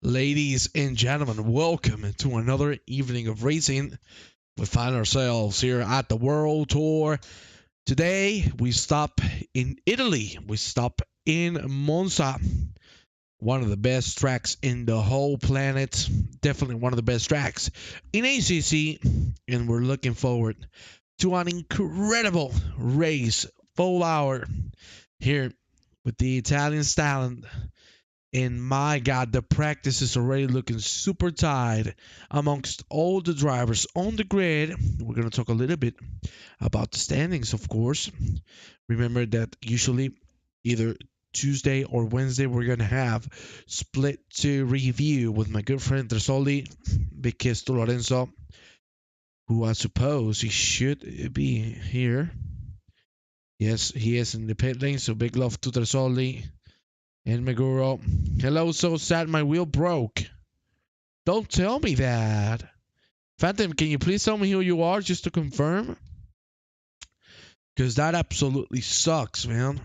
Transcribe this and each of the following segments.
Ladies and gentlemen, welcome to another evening of racing. We find ourselves here at the World Tour. Today, we stop in Italy. We stop in Monza, one of the best tracks in the whole planet. Definitely one of the best tracks in ACC. And we're looking forward to an incredible race, full hour here with the Italian stallion. And my God, the practice is already looking super tight amongst all the drivers on the grid. We're going to talk a little bit about the standings, of course. Remember that usually either Tuesday or Wednesday we're going to have split to review with my good friend Tresoli, because to Lorenzo, who I suppose he should be here. Yes, he is in the pit lane, so big love to Tresoli. And Meguro, hello, so sad my wheel broke. Don't tell me that. Phantom, can you please tell me who you are just to confirm? Because that absolutely sucks, man.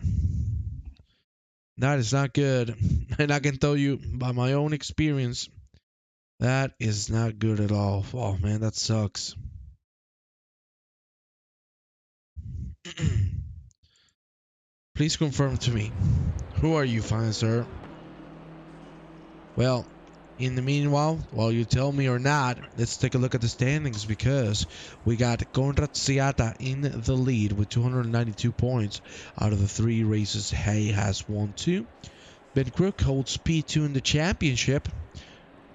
That is not good. And I can tell you by my own experience, that is not good at all. Oh, man, that sucks. Please confirm to me. Who are you, fine sir? Well, in the meanwhile, while you tell me or not, let's take a look at the standings, because we got Conrad Siata in the lead with 292 points out of the 3 races he has won 2. Ben Crook holds P2 in the championship.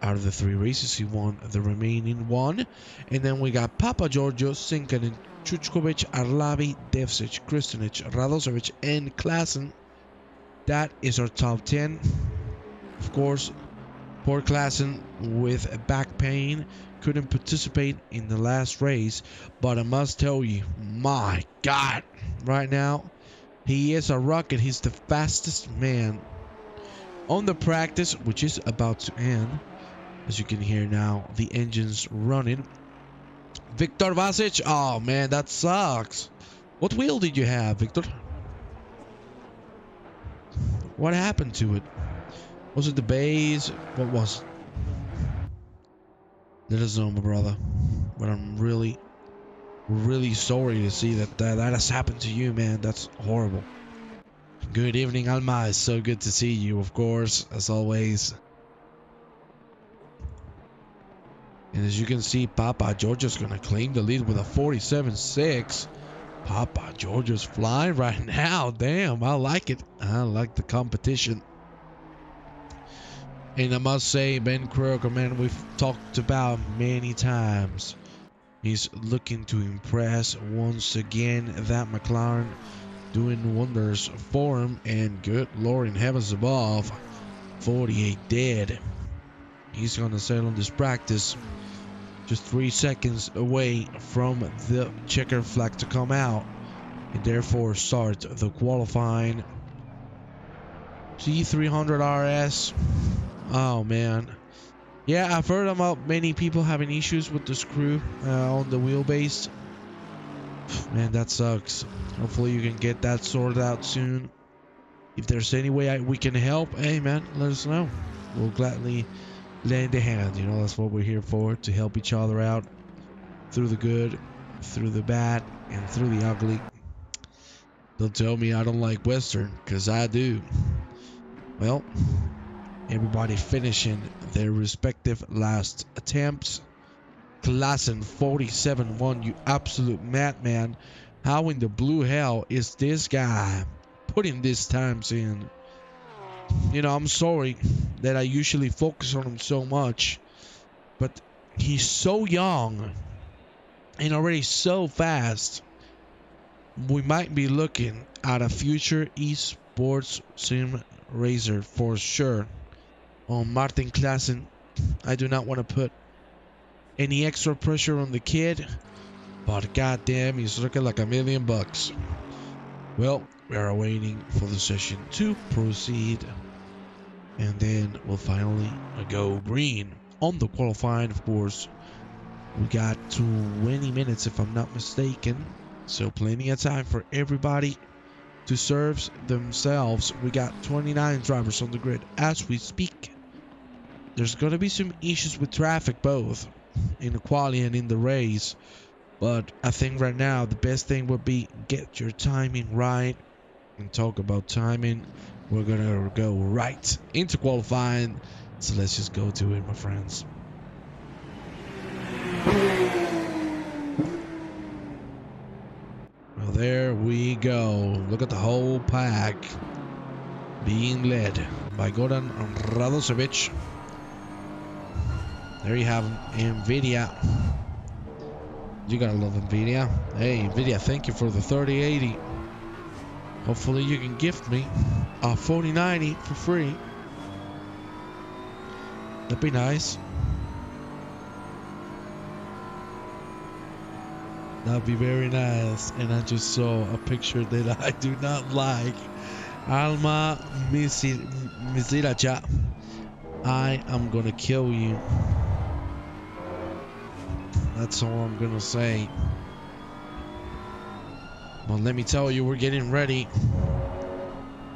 Out of the 3 races, he won the remaining 1. And then we got Papa Giorgio, Sinkanen, Chuchkovic, Arlavi, Devsic, Kristinic, Radosevic, and Klassen. That is our top 10. Of course, poor Klassen with back pain couldn't participate in the last race, but I must tell you, my God, right now he is a rocket. He's the fastest man on the practice, which is about to end. As you can hear now, the engine's running. Victor Vasic, oh man, that sucks. What wheel did you have, Victor? What happened to it? Was it the base? What was it? Let us know, my brother. But I'm really, really sorry to see that has happened to you, man. That's horrible. Good evening, Alma. It's so good to see you, of course, as always. And as you can see, Papa Giorgio's going to claim the lead with a 47.6. Papa Giorgio's flying right now. Damn, I like it. I like the competition. And I must say, Ben Kroger, man, we've talked about many times. He's looking to impress once again. That McLaren doing wonders for him. And good Lord in heavens above, 48 dead. He's going to settle this practice just 3 seconds away from the checker flag to come out, and therefore start the qualifying. G300 RS. Oh man, yeah, I've heard about many people having issues with the screw on the wheelbase. Man, that sucks. Hopefully you can get that sorted out soon. If there's any way we can help, hey man, let us know. We'll gladly lend a hand. You know, that's what we're here for, to help each other out through the good, through the bad, and through the ugly. Don't tell me I don't like Western, because I do. Well, everybody finishing their respective last attempts. Klassen 47-1, you absolute madman. How in the blue hell is this guy putting these times in? You know, I'm sorry that I usually focus on him so much, but he's so young and already so fast. We might be looking at a future esports sim racer for sure. On Martin Klassen, I do not want to put any extra pressure on the kid, but goddamn, he's looking like $1 million. Well, we are waiting for the session to proceed, and then we'll finally go green on the qualifying. Of course, we got 20 minutes if I'm not mistaken, so plenty of time for everybody to serve themselves. We got 29 drivers on the grid as we speak. there's going to be some issues with traffic both in the quali and in the race. But I think right now the best thing would be get your timing right. And talk about timing, we're going to go right into qualifying. So let's just go to it, my friends. Well, there we go. Look at the whole pack being led by Goran Radosevic. There you have him, NVIDIA. You gotta love NVIDIA. Hey, NVIDIA, thank you for the 3080. Hopefully you can gift me a 4090 for free. That'd be nice. That'd be very nice. And I just saw a picture that I do not like. Alma Misiracha. I am gonna kill you. That's all I'm gonna say. Well, let me tell you, we're getting ready.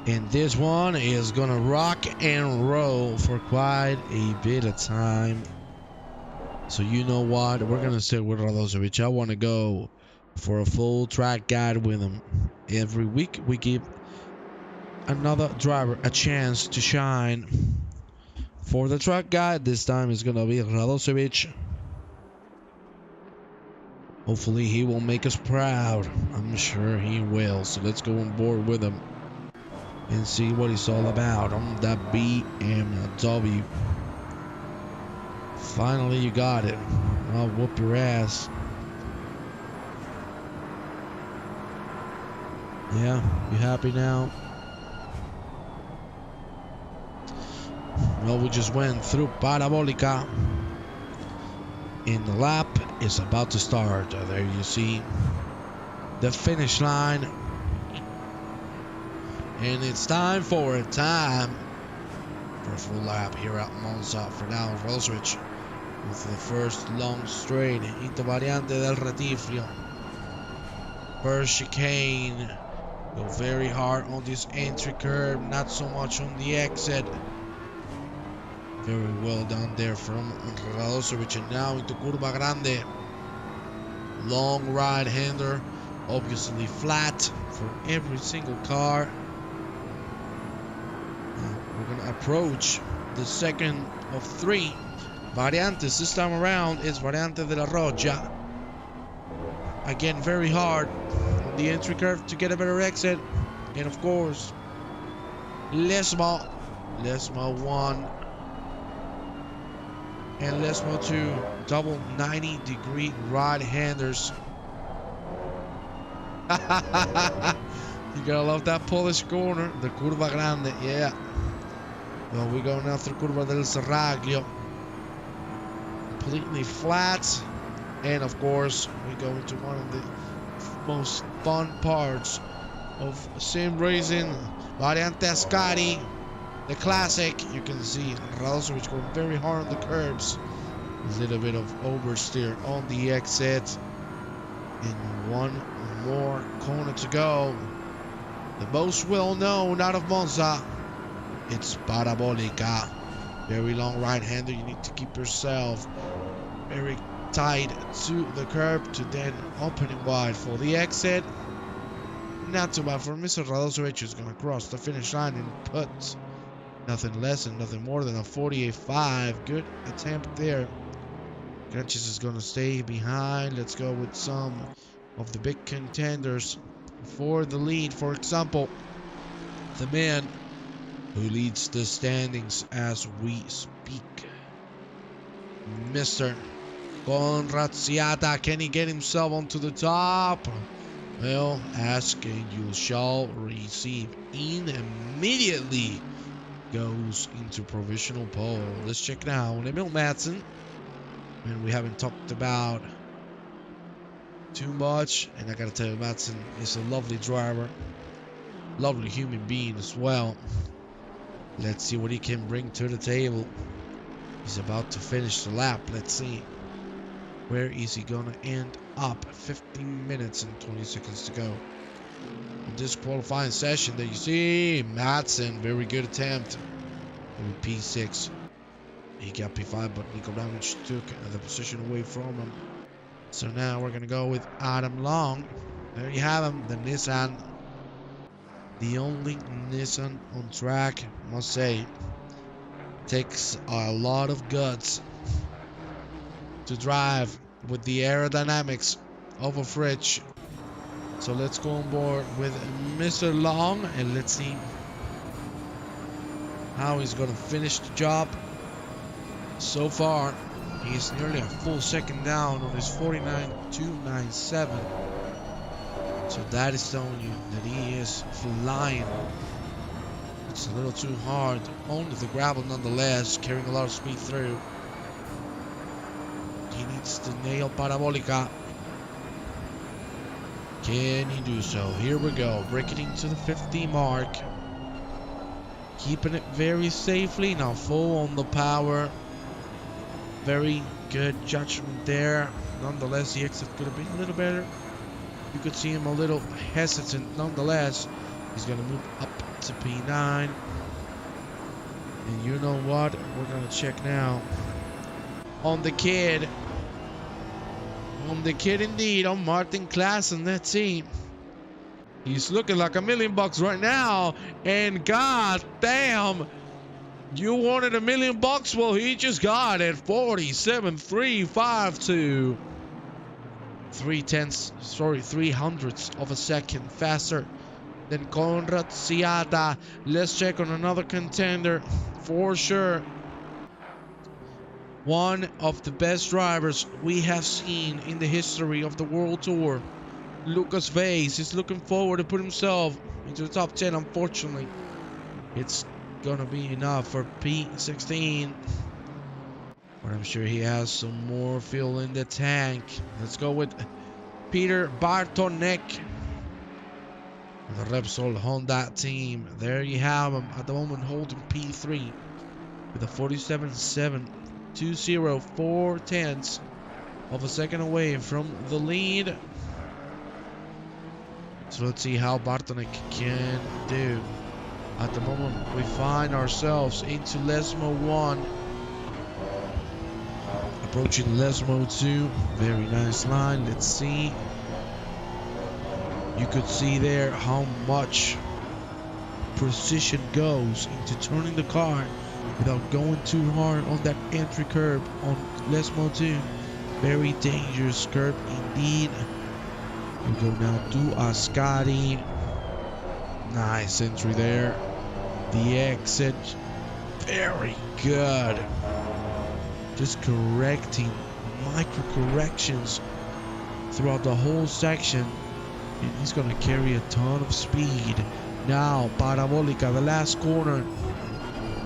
And this one is gonna rock and roll for quite a bit of time. So you know what? We're gonna sit with Radosevic. I wanna go for a full track guide with him. Every week we give another driver a chance to shine. For the track guide, this time is gonna be Radosevic. Hopefully he will make us proud. I'm sure he will. So let's go on board with him and see what he's all about on that BMW. Finally you got it. I'll whoop your ass. Yeah, you happy now? Well, we just went through Parabolica. And the lap is about to start. There you see the finish line. And it's time for a full lap here at Monza for now. Radosevic with the first long straight into Variante del Retifio. First chicane. Go very hard on this entry curve, not so much on the exit. Very well done there from Radosevic. And now into Curva Grande. Long right hander, obviously flat for every single car. Now we're gonna approach the second of three variantes. This time around is Variante de la Roja. Again, very hard on the entry curve to get a better exit. And of course, Lesmo 1 and Lesmo 2, double 90-degree right-handers. You gotta love that Polish corner, the Curva Grande, yeah. Well, we go now through Curva del Serraglio. Completely flat. And of course, we go into one of the most fun parts of sim racing, Variante Ascari. The classic. You can see Radosevic going very hard on the curbs. A little bit of oversteer on the exit. And one more corner to go. The most well known out of Monza. It's Parabolica. Very long right hander. You need to keep yourself very tight to the curb to then open it wide for the exit. Not too bad for Mr. Radosevic, who's going to cross the finish line and put nothing less and nothing more than a 48.5. Good attempt there. Granches is going to stay behind. Let's go with some of the big contenders for the lead. For example, the man who leads the standings as we speak, Mr. Conraziata. Can he get himself onto the top? Well, ask and you shall receive. Immediately goes into provisional pole. Let's check now. Emil Madsen. And we haven't talked about too much. And I gotta tell you, Madsen is a lovely driver. Lovely human being as well. Let's see what he can bring to the table. He's about to finish the lap. Let's see. Where is he gonna end up? 15 minutes and 20 seconds to go. In this qualifying session that you see, Madsen, very good attempt. P6. He got P5, but Nico Ramage took the position away from him. So now we're going to go with Adam Long. There you have him, the Nissan. The only Nissan on track, I must say. Takes a lot of guts to drive with the aerodynamics of a fridge. So let's go on board with Mr. Long and let's see how he's going to finish the job. So far, he's nearly a full second down on his 49.297. So that is telling you that he is flying. It's a little too hard. Only the gravel nonetheless, carrying a lot of speed through. He needs to nail Parabolica. Can he do so? Here we go. Breaking into the 50 mark. Keeping it very safely. Now full on the power. Very good judgment there. Nonetheless, the exit could have been a little better. You could see him a little hesitant. Nonetheless, he's going to move up to P9. And you know what? We're going to check now. On the kid. On the kid indeed. On Martin Klaassen. Let's see. He's looking like $1 million right now. And god damn. You wanted $1 million? Well, he just got it. 47.352. 3/hundredths of a second faster than Konrad Siata. Let's check on another contender for sure. One of the best drivers we have seen in the history of the World Tour. Lucas Vase is looking forward to put himself into the top 10. Unfortunately, it's gonna be enough for P16. But I'm sure he has some more fuel in the tank. Let's go with Peter Bartonek. The Repsol Honda team. There you have him at the moment holding P3 with a 47.720, 4/10 of a second away from the lead. So let's see how Bartonek can do. At the moment we find ourselves into Lesmo 1. Approaching Lesmo 2. Very nice line. Let's see. You could see there how much precision goes into turning the car without going too hard on that entry curb on Lesmo 2. Very dangerous curb indeed. We go now to Ascari. Nice entry there. The exit. Very good. Just correcting micro corrections throughout the whole section. And he's going to carry a ton of speed. Now, Parabolica, the last corner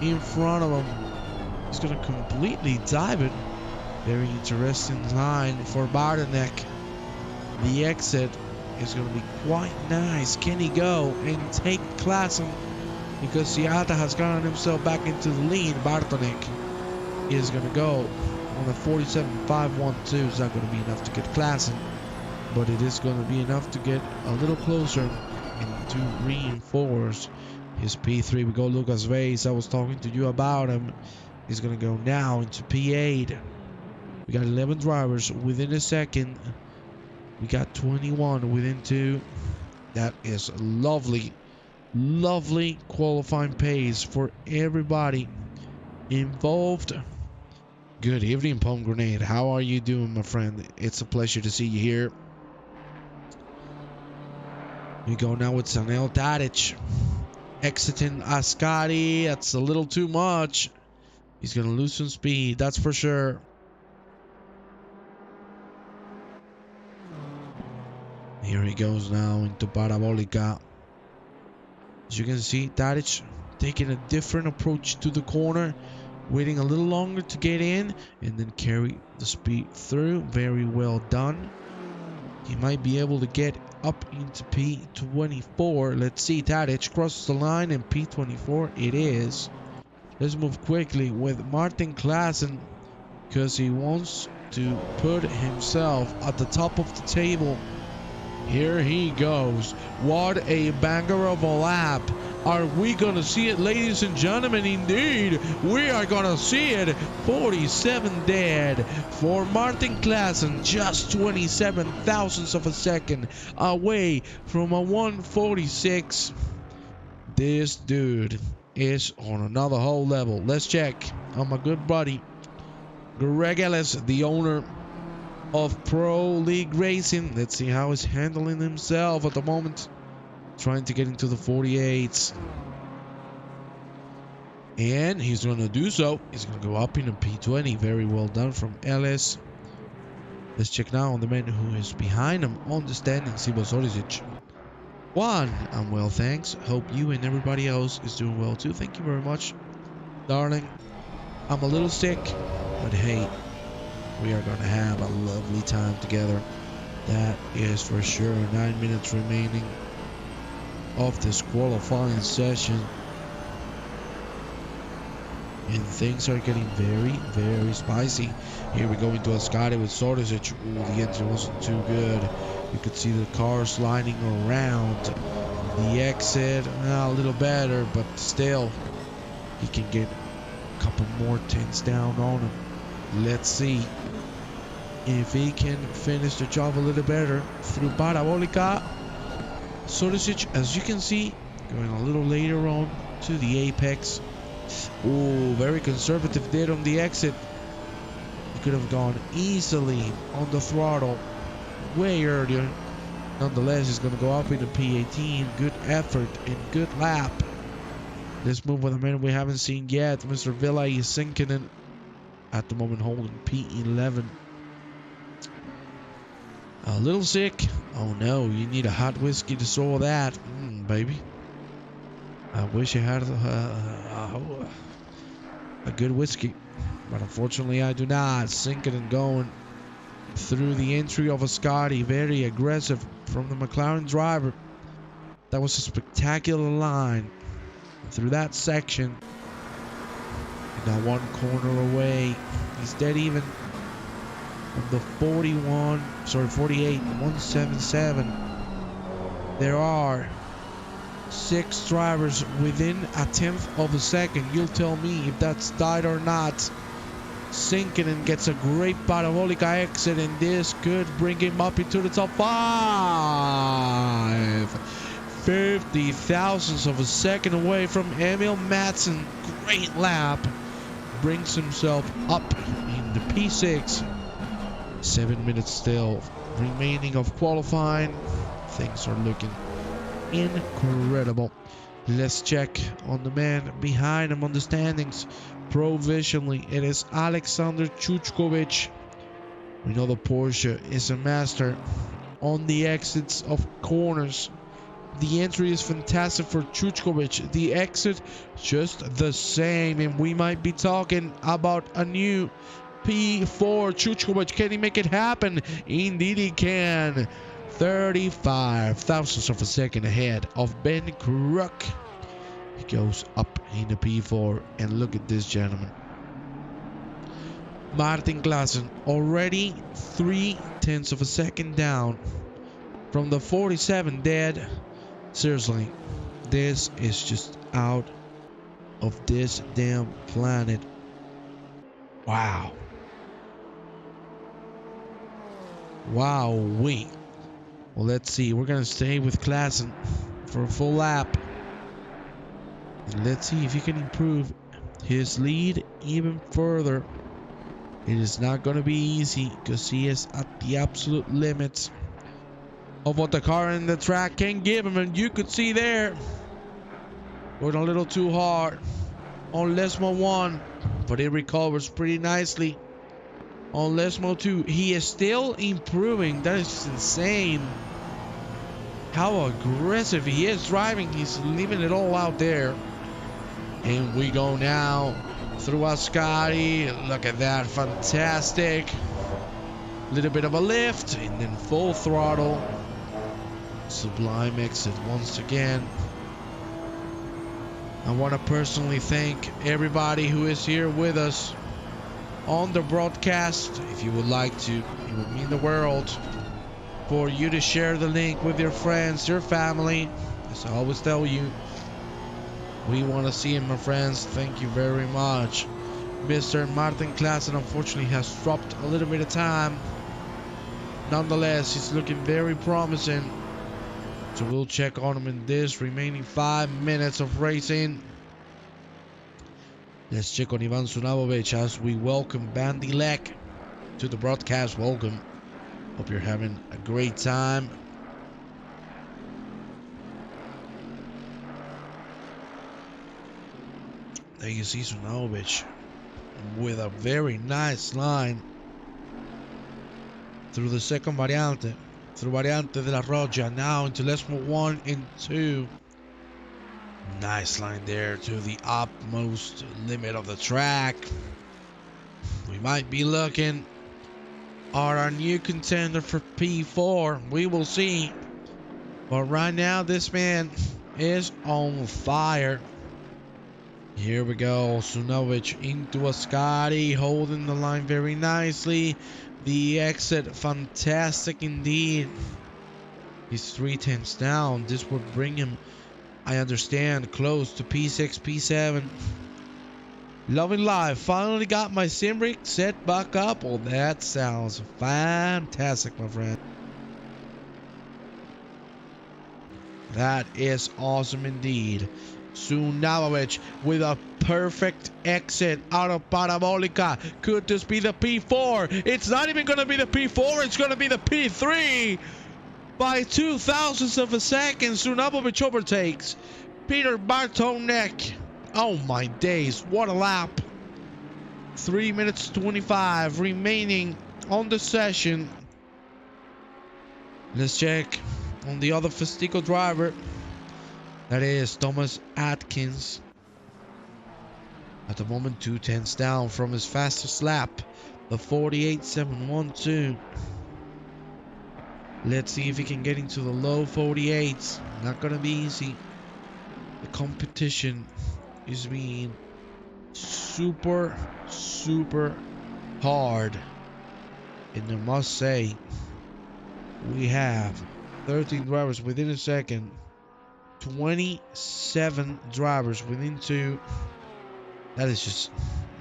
in front of him. He's going to completely dive it. Very interesting line for Bartonek. The exit is going to be quite nice. Can he go and take Klaassen? Because Siata has gotten himself back into the lead. Bartonek is going to go on a 47.512. It's not going to be enough to get Klaassen, but it is going to be enough to get a little closer and to reinforce his P3. We go Lucas Vase. I was talking to you about him. He's going to go now into P8. We got 11 drivers within a second. We got 21 within 2. That is lovely, lovely qualifying pace for everybody involved. Good evening, Pomegranate. How are you doing, my friend? It's a pleasure to see you here. We go now with Sanel Tadic. Exiting Ascari. That's a little too much. He's going to lose some speed, that's for sure. Here he goes now into Parabolica. As you can see, Tadic taking a different approach to the corner. Waiting a little longer to get in and then carry the speed through. Very well done. He might be able to get up into P24. Let's see. Tadic crosses the line in P24. It is. Let's move quickly with Martin Klaassen because he wants to put himself at the top of the table. Here he goes. What a banger of a lap Are we gonna see it, ladies and gentlemen? Indeed, we are gonna see it. 47 dead for Martin Klaassen, just 27 thousandths of a second away from a 146. This dude is on another whole level. Let's check on my good buddy Greg Ellis, the owner of Pro League Racing. Let's see how he's handling himself at the moment. Trying to get into the 48s. And he's going to do so. He's going to go up in a P20. Very well done from Ellis. Let's check now on the man who is behind him on the standings. Ivo Sorisic. One, I'm well, thanks. Hope you and everybody else is doing well too. Thank you very much, darling. I'm a little sick, but hey, we are going to have a lovely time together. That is for sure. 9 minutes remaining of this qualifying session, and things are getting very, very spicy. Here we go into a Scotty with Sorisic. Ooh, the engine wasn't too good. You could see the car sliding around the exit. A little better, but still, he can get a couple more tenths down on him. Let's see if he can finish the job a little better through Parabolica. Sorisic, as you can see, going a little later on to the apex. Oh, very conservative there on the exit. He could have gone easily on the throttle way earlier. Nonetheless, he's going to go up into P18. Good effort and good lap. Let's move with a man we haven't seen yet. Mr. Villa is sinking in at the moment, holding P11. A little sick. Oh no, you need a hot whiskey to solve that. Baby. I wish I had a good whiskey, but unfortunately I do not. Sinking and going through the entry of a Scotty. Very aggressive from the McLaren driver. That was a spectacular line through that section. And now one corner away. He's dead even on the 48, 177. There are 6 drivers within a tenth of a second. You'll tell me if that's tight or not. Sinkinen gets a great parabolic exit, and this could bring him up into the top 5. 50 thousandths of a second away from Emil Madsen. Great lap. Brings himself up in the P6. 7 minutes still remaining of qualifying. Things are looking incredible. Let's check on the man behind him on the standings. Provisionally, it is Alexander Chuchkovic. We know the Porsche is a master on the exits of corners. The entry is fantastic for Chuchkovic. The exit just the same, and we might be talking about a new P4. Chuchkovic, can he make it happen? Indeed he can. 35 thousandths of a second ahead of Ben Crook. He goes up in the P4, and look at this gentleman. Martin Klaassen already 0.3 of a second down from the 47 dead. Seriously, this is just out of this damn planet. Wow. Wow-wee. Well, let's see. We're going to stay with Klaassen for a full lap. And let's see if he can improve his lead even further. It is not going to be easy because he is at the absolute limits of what the car and the track can give him. And you could see there, going a little too hard on Lesmo 1, but it recovers pretty nicely on Lesmo 2. He is still improving. That is just insane how aggressive he is driving. He's leaving it all out there. And we go now through Ascari. Look at that, fantastic. Little bit of a lift and then full throttle. Sublime exit once again. I want to personally thank everybody who is here with us on the broadcast. If you would like to, it would mean the world for you to share the link with your friends, your family. As I always tell you, We want to see him, my friends. Thank you very much. Mr. Martin Klaassen unfortunately has dropped a little bit of time. Nonetheless, he's looking very promising. So we'll check on him in this remaining 5 minutes of racing. Let's check on Ivan Sunabovic as we welcome Bandy Lek to the broadcast. Welcome. Hope you're having a great time. There you see Sunabovic with a very nice line through the second variante, through Variante de la Roja, now into let's move 1 and 2. Nice line there to the utmost limit of the track. We might be looking at our new contender for P4. We will see. But right now, this man is on fire. Here we go. Sunovic into a Scotty, holding the line very nicely. The exit, fantastic indeed. He's 3/10 down. This would bring him, I understand, close to P6, P7. Loving life. Finally got my sim rig set back up. Well, that sounds fantastic, my friend. That is awesome indeed. Sunabovic with a perfect exit out of Parabolica. Could this be the P4? It's not even going to be the P4. It's going to be the P3. By 0.02 of a second, Sunabovic overtakes Peter Bartonek. Oh my days, what a lap. 3 minutes 25 remaining on the session. Let's check on the other Festico driver. That is Thomas Atkins. At the moment, 2/10 down from his fastest lap, the 48.712. Let's see if he can get into the low 48s. Not gonna be easy. The competition is being super hard. And I must say, we have 13 drivers within a second. 27 drivers within 2. That is just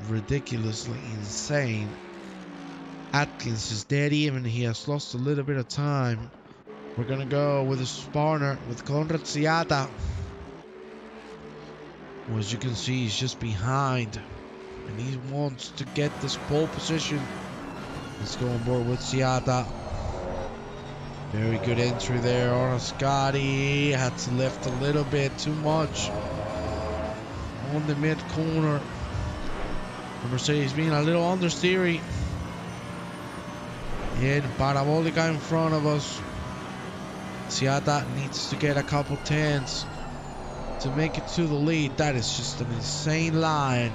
ridiculously insane. Atkins is dead even. He has lost a little bit of time. We're gonna go with his partner, with Conrad Siata, who, as you can see, he's just behind, and he wants to get this pole position. Let's go on board with Siata. Very good entry there on a Scotty. Had to lift a little bit too much on the mid corner. The Mercedes being a little understeery. And Parabolica in front of us. Siata needs to get a couple tenths to make it to the lead. That is just an insane line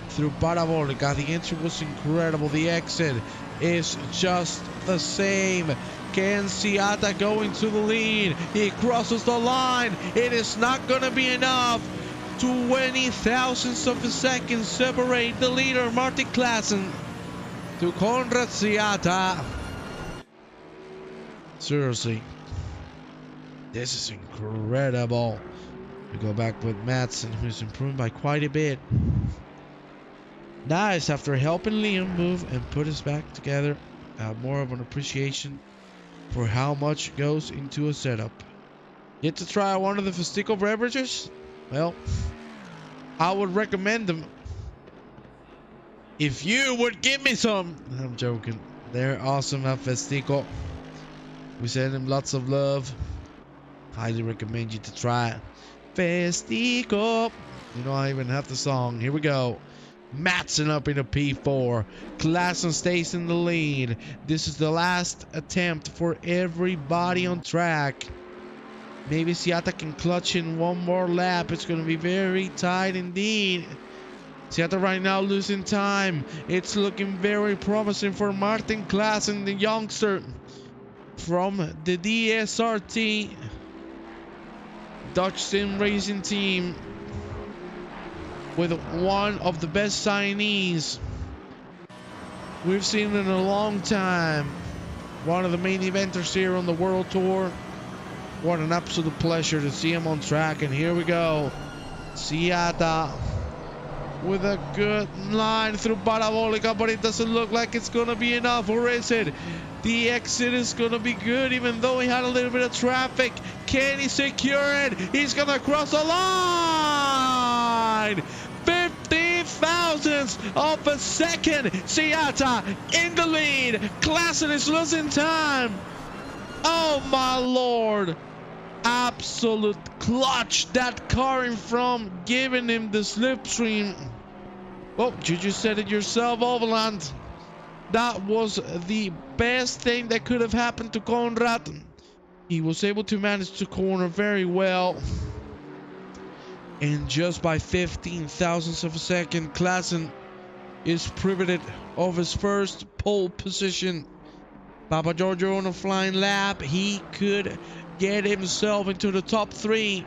through Parabolica. The entry was incredible. The exit is just the same. Can Siata go into the lead? He crosses the line. It is not going to be enough. 20 thousandths of a second separate the leader, Martin Klaassen, to Conrad Siata. Seriously, this is incredible. We go back with Madsen, who's improved by quite a bit. Nice, after helping Liam move and put us back together, more of an appreciation for how much goes into a setup. Yet to try one of the Festico beverages? Well, I would recommend them if you would give me some. I'm joking. They're awesome at Festico. We send them lots of love. Highly recommend you to try it. Festico. You know, I even have the song. Here we go. Madsen up in a P4. Klaassen stays in the lead. This is the last attempt for everybody on track. Maybe Siata can clutch in one more lap. It's going to be very tight indeed. Siata right now losing time. It's looking very promising for Martin Klaassen, the youngster from the DSRT Dutch Sim Racing Team, with one of the best signees we've seen in a long time. One of the main eventers here on the World Tour. What an absolute pleasure to see him on track. And here we go. Siata with a good line through Parabolica, but it doesn't look like it's gonna be enough, or is it? The exit is gonna be good, even though he had a little bit of traffic. Can he secure it? He's gonna cross the line! 50 thousandths of a second. Siata in the lead. Klassen is losing time. Oh my lord. Absolute clutch. That car in front giving him the slipstream. Well, you just said it yourself, Overland. That was the best thing that could have happened to Conrad. He was able to manage to corner very well. And just by 15 thousandths of a second, Klassen is privileged of his first pole position. Papa Giorgio on a flying lap. He could get himself into the top 3.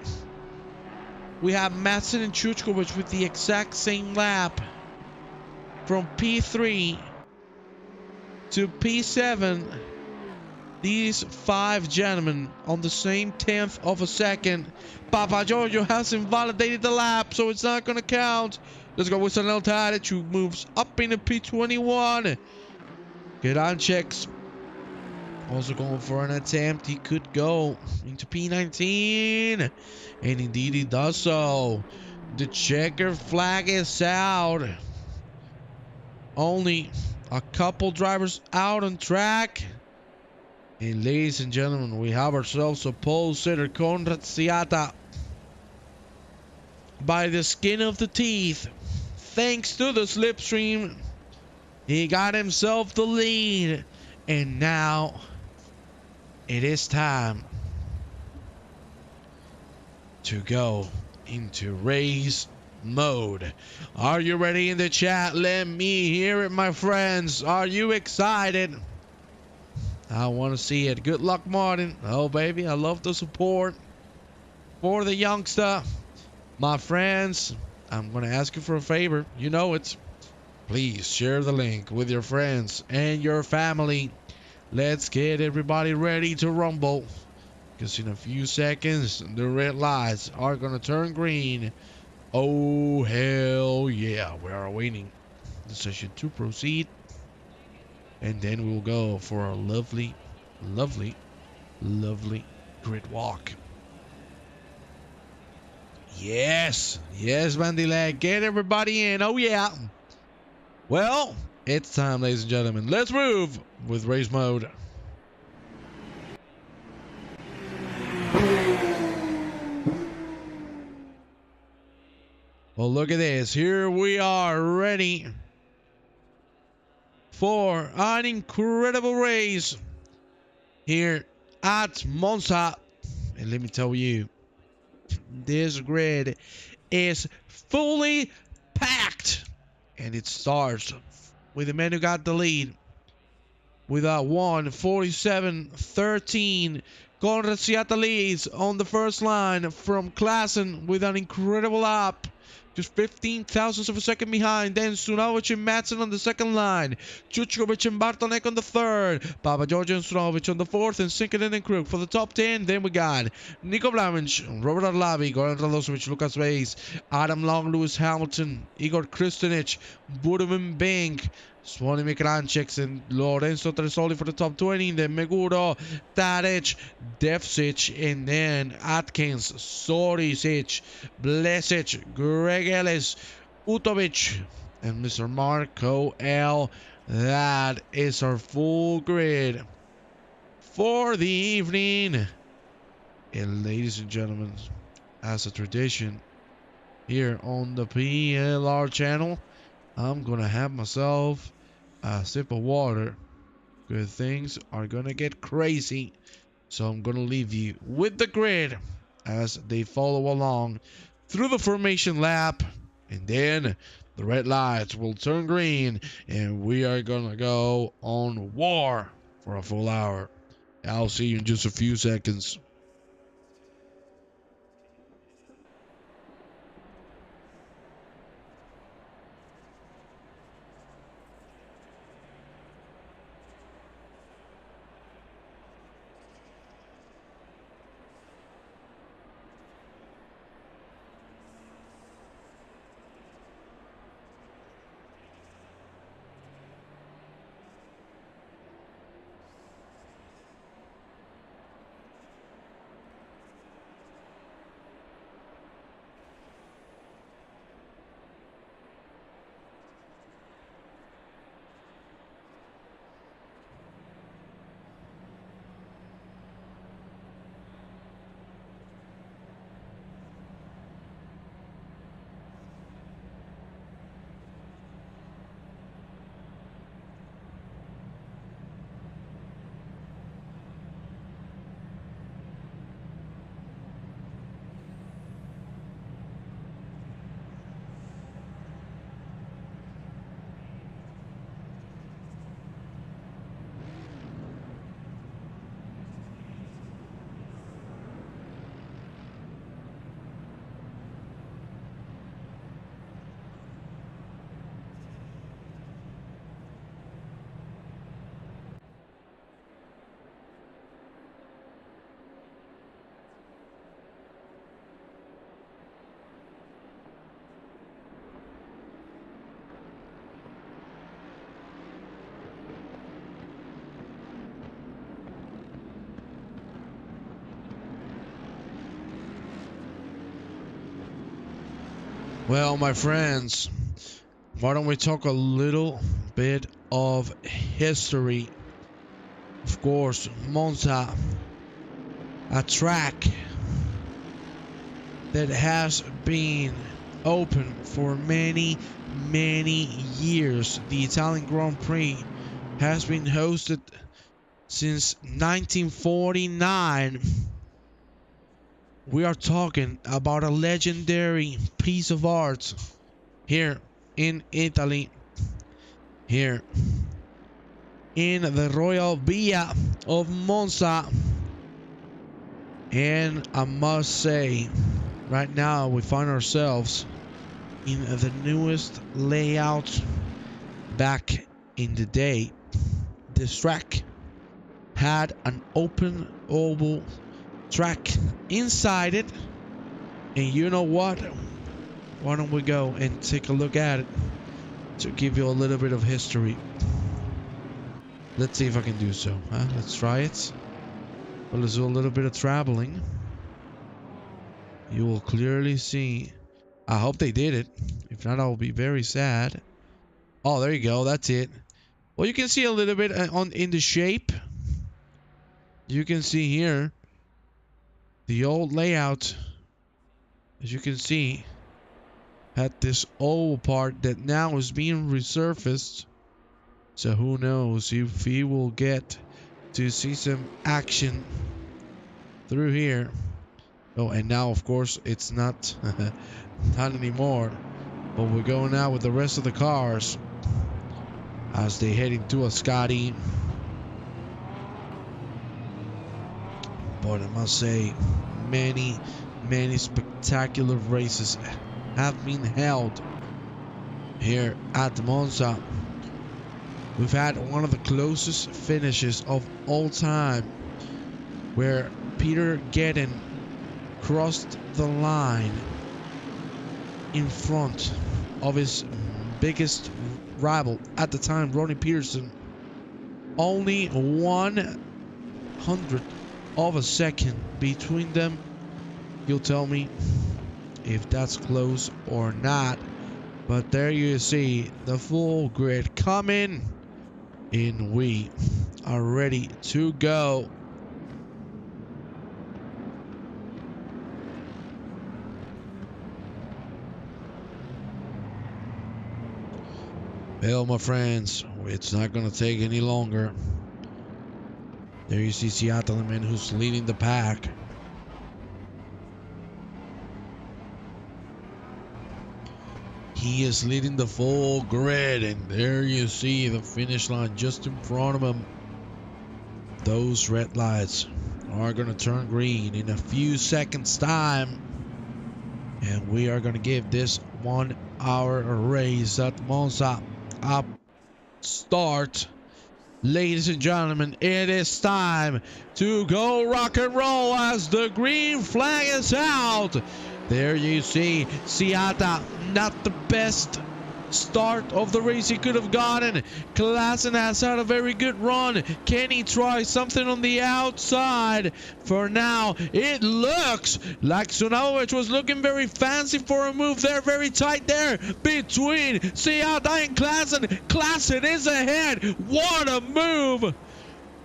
We have Madsen and Chuchkovic with the exact same lap. From P3 to P7. These 5 gentlemen on the same 10th of a second. Papa Giorgio has invalidated the lap, so it's not going to count. Let's go with Sanel Tadic, who moves up into P21. Gedanchek's also going for an attempt. He could go into P19. And indeed he does so. The checker flag is out. Only a couple drivers out on track. And ladies and gentlemen, we have ourselves a pole sitter, Konrad Siata. By the skin of the teeth, thanks to the slipstream, he got himself the lead. And now, it is time to go into race mode. Are you ready in the chat? Let me hear it, my friends. Are you excited? I want to see it. Good luck, Martin. Oh, baby, I love the support for the youngster. My friends, I'm going to ask you for a favor. You know it. Please share the link with your friends and your family. Let's get everybody ready to rumble. Because in a few seconds, the red lights are going to turn green. Oh, hell yeah. We are waiting the session to proceed. And then we'll go for a lovely, lovely, lovely grid walk. Yes, yes, Bandileg, get everybody in. Oh yeah. Well, it's time, ladies and gentlemen. Let's move with race mode. Well, look at this. Here we are, ready for an incredible race here at Monza. And let me tell you, this grid is fully packed. And it starts with the man who got the lead with a 1:47.13. Konrad Siata leads on the first line from Klassen with an incredible lap. Just 15 thousandths of a second behind. Then Sunovic and Madsen on the second line. Chuchkovic and Bartonek on the third. Papa Giorgio and Sunovic on the fourth. And Sinkinen and Krug for the top 10. Then we got Nico Blamic, Robert Arlavi, Goran Radosovic, Lucas Reis, Adam Long, Lewis Hamilton, Igor Kristenic, Budovan Bank, Svoni Mikranchek and Lorenzo Tresoli for the top 20. Then Meguro, Tadic, Devcic, and then Atkins, Sorisic, Blesic, Greg Ellis, Utovic, and Mr. Marco L. That is our full grid for the evening. And ladies and gentlemen, as a tradition here on the PLR channel, I'm gonna have myself a sip of water because things are gonna get crazy. So I'm gonna leave you with the grid as they follow along through the formation lap, and then the red lights will turn green and we are gonna go on war for a full hour. I'll see you in just a few seconds. Well, my friends, why don't we talk a little bit of history? Of course, Monza, a track that has been open for many, many years. The Italian Grand Prix has been hosted since 1949. We are talking about a legendary piece of art here in Italy, here in the Royal Via of Monza. And I must say, right now we find ourselves in the newest layout. Back in the day, this track had an open oval track inside it, and you know what? Why don't we go and take a look at it to give you a little bit of history. Let's see if I can do so. Let's try it. Well, let's do a little bit of traveling. You will clearly see. I hope they did it. If not, I'll be very sad. Oh, there you go. That's it. Well, you can see a little bit in the shape. You can see here the old layout, as you can see, had this old part that now is being resurfaced. So who knows if he will get to see some action through here. Oh, and now of course it's not not anymore, but we're going out with the rest of the cars as they head into Ascari. But I must say, many spectacular races have been held here at Monza. We've had one of the closest finishes of all time, where Peter Gedden crossed the line in front of his biggest rival at the time, Ronnie Peterson. Only 100th of a second between them. You'll tell me if that's close or not. But there you see the full grid coming in. We are ready to go. Well, my friends, it's not going to take any longer. There you see Seattle, the man who's leading the pack. He is leading the full grid, and there you see the finish line just in front of him. Those red lights are going to turn green in a few seconds time, and we are going to give this 1 hour race at Monza a start. Ladies and gentlemen, it is time to go rock and roll as the green flag is out. There you see Siata, not the best start of the race he could have gotten. Klassen has had a very good run. Can he try something on the outside? For now, it looks like Sunovic was looking very fancy for a move there. Very tight there between Siata and Klassen. Klassen is ahead. What a move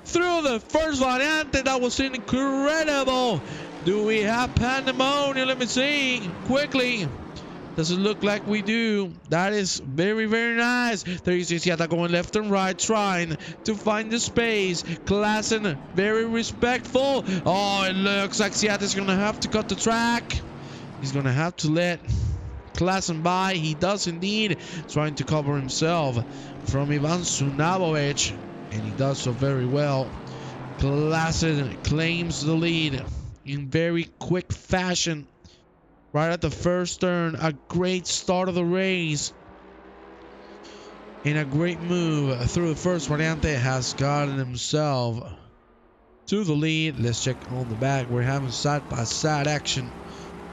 through the first variante. That was incredible. Do we have pandemonium? Let me see quickly. Does it look like we do? That is very nice. There you see Siata going left and right, trying to find the space. Klassen, very respectful. Oh, it looks like Siata's going to have to cut the track. He's going to have to let Klassen by. He does indeed. Trying to cover himself from Ivan Sunovic, and he does so very well. Klassen claims the lead in very quick fashion. Right at the first turn, a great start of the race. And a great move through the first variante has gotten himself to the lead. Let's check on the back. We're having side-by-side action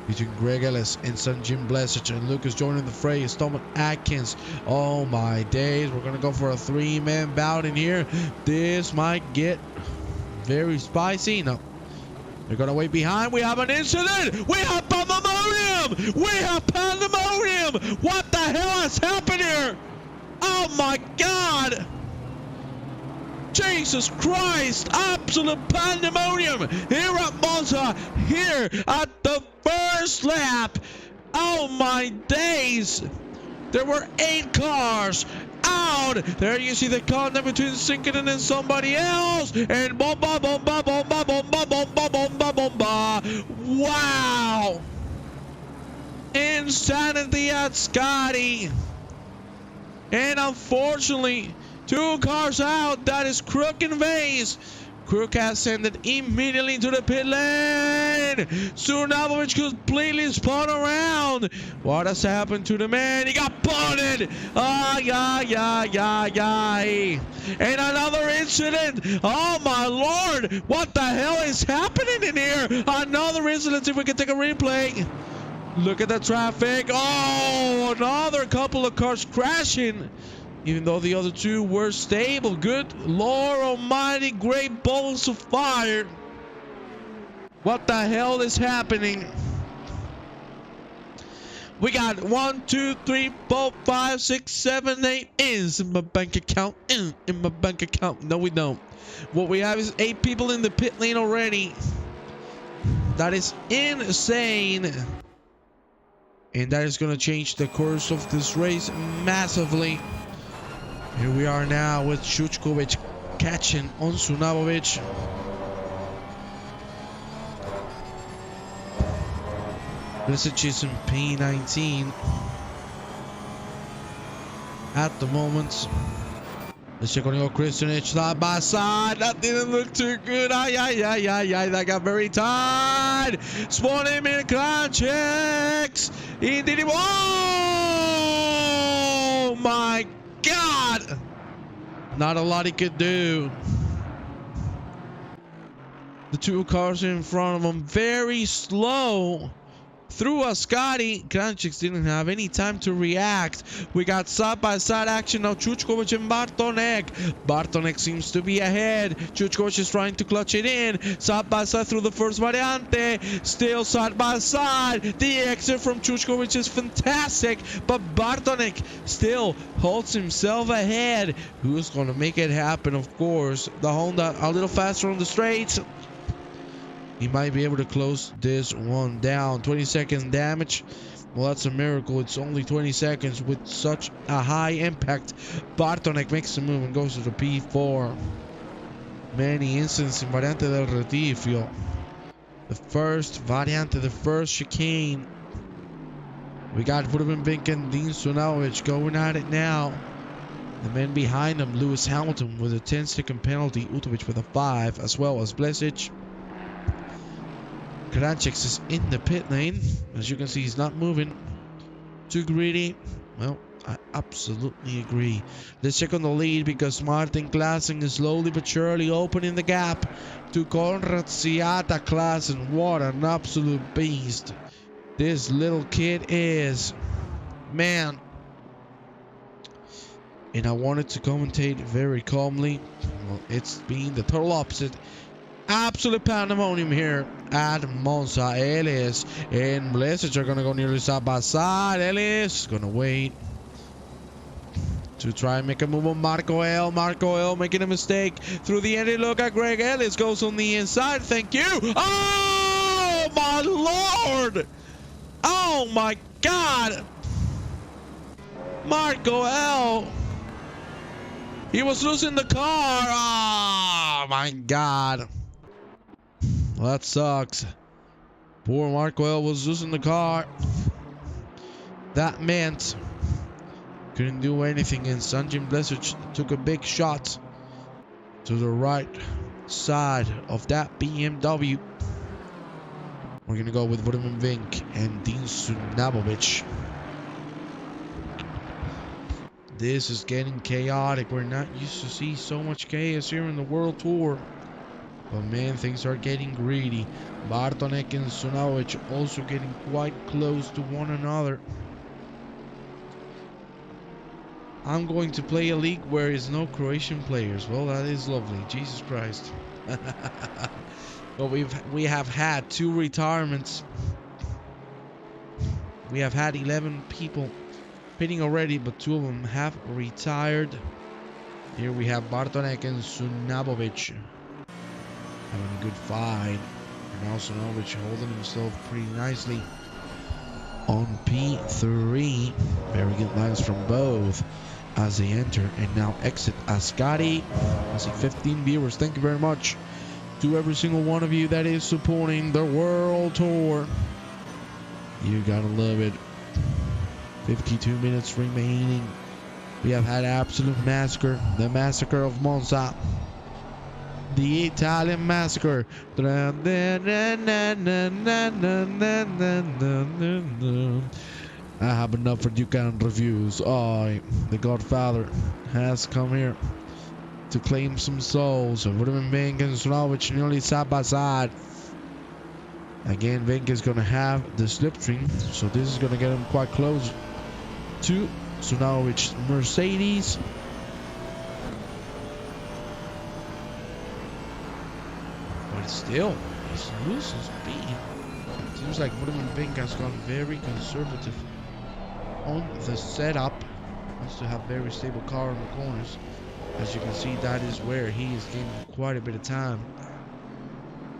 between Greg Ellis and St. Jim Blesic, and Lucas joining the fray is Thomas Atkins. Oh my days, we're going to go for a three-man bout in here. This might get very spicy. No. They're going to wait behind. We have an incident. We have pandemonium. pandemonium! We have pandemonium! What the hell has happened here? Oh my God! Jesus Christ! Absolute pandemonium here at Monza, here at the first lap. Oh my days! There were 8 cars out. There you see the contact between Sinkinen and somebody else. And bomba, bomba, bomba, bomba, bomba, bomba, bomba. Wow! Insanity at Scotty. And unfortunately, 2 cars out. That is Crook and Vase. Crook has sent it immediately into the pit lane. Sunabovic completely spun around. What has happened to the man? He got punted. Ay, ay, ay, ay, ay. And another incident. Oh, my Lord. What the hell is happening in here? Another incident. If we can take a replay. Look at the traffic. Oh, another couple of cars crashing. Even though the other 2 were stable. Good Lord Almighty, great balls of fire. What the hell is happening? We got 1, 2, 3, 4, 5, 6, 7, 8 ins in my bank account. In my bank account. No, we don't. What we have is 8 people in the pit lane already. That is insane. And that is going to change the course of this race massively. Here we are now with Shuchkovic catching on Sunabovic. Blesic is in P19 at the moment. Let's check on your Kristunic side by side. That didn't look too good. Ay, ay, ay, ay, ay. That got very tight. Spawn him in checks. Indeed. Oh my God. Not a lot he could do. The 2 cars in front of him very slow. Through a Scotty. Kranchik didn't have any time to react. We got side-by-side action now. Chuchkovic and Bartonek. Bartonek seems to be ahead. Chuchkovic is trying to clutch it in. Side-by-side through the first variante. Still side-by-side. The exit from Chuchkovic is fantastic. But Bartonek still holds himself ahead. Who's going to make it happen? Of course, the Honda a little faster on the straights. He might be able to close this one down. 20-second damage. Well, that's a miracle. It's only 20 seconds with such a high impact. Bartonek makes the move and goes to the P4. Many incidents in Variante del Retifio. The first Variante, the first chicane. We got Vink and Dean Sunabovic going at it now. The men behind him, Lewis Hamilton with a 10-second penalty. Utovic with a 5, as well as Blesic. Kranchik is in the pit lane. As you can see, he's not moving. Too greedy. Well, I absolutely agree. Let's check on the lead because Martin Klassen is slowly but surely opening the gap to Konrad Siata Klassen. What an absolute beast this little kid is. Man. And I wanted to commentate very calmly. Well, it's been the total opposite. Absolute pandemonium here at Monza. Ellis and Blesic are going to go nearly side by side. Ellis is going to wait to try and make a move on Marco L. Marco L making a mistake through the end. Look at Greg Ellis goes on the inside. Thank you. Oh my Lord. Oh my God. Marco L. He was losing the car. Oh my God. Well, that sucks. Poor Marco L was losing the car. That meant couldn't do anything, and Sanjin Blesic took a big shot to the right side of that BMW. We're gonna go with Vink and Dean Sunabovic. This is getting chaotic. We're not used to see so much chaos here in the World Tour. But man, things are getting greedy. Bartonek and Sunabovic also getting quite close to one another. I'm going to play a league where there's no Croatian players. Well, that is lovely. Jesus Christ. But we have had 2 retirements. We have had 11 people pitting already, but 2 of them have retired. Here we have Bartonek and Sunabovic having a good fight. And now Sunabovic holding himself pretty nicely on P3. Very good lines from both as they enter and now exit Ascari. I see 15 viewers. Thank you very much to every single one of you that is supporting the World Tour. You gotta love it. 52 minutes remaining. We have had absolute massacre. The massacre of Monza. The Italian massacre. I have enough for Ducan reviews. Oh, the Godfather has come here to claim some souls. It would have been Venga and Sunovic nearly side by side. Again, Venga is going to have the slipstream, so this is going to get him quite close to Sunovic's Mercedes. But still, he's losing speed. Seems like Woodman Venga has gone very conservative on the setup. Wants to have very stable car in the corners. As you can see, that is where he is gaining quite a bit of time.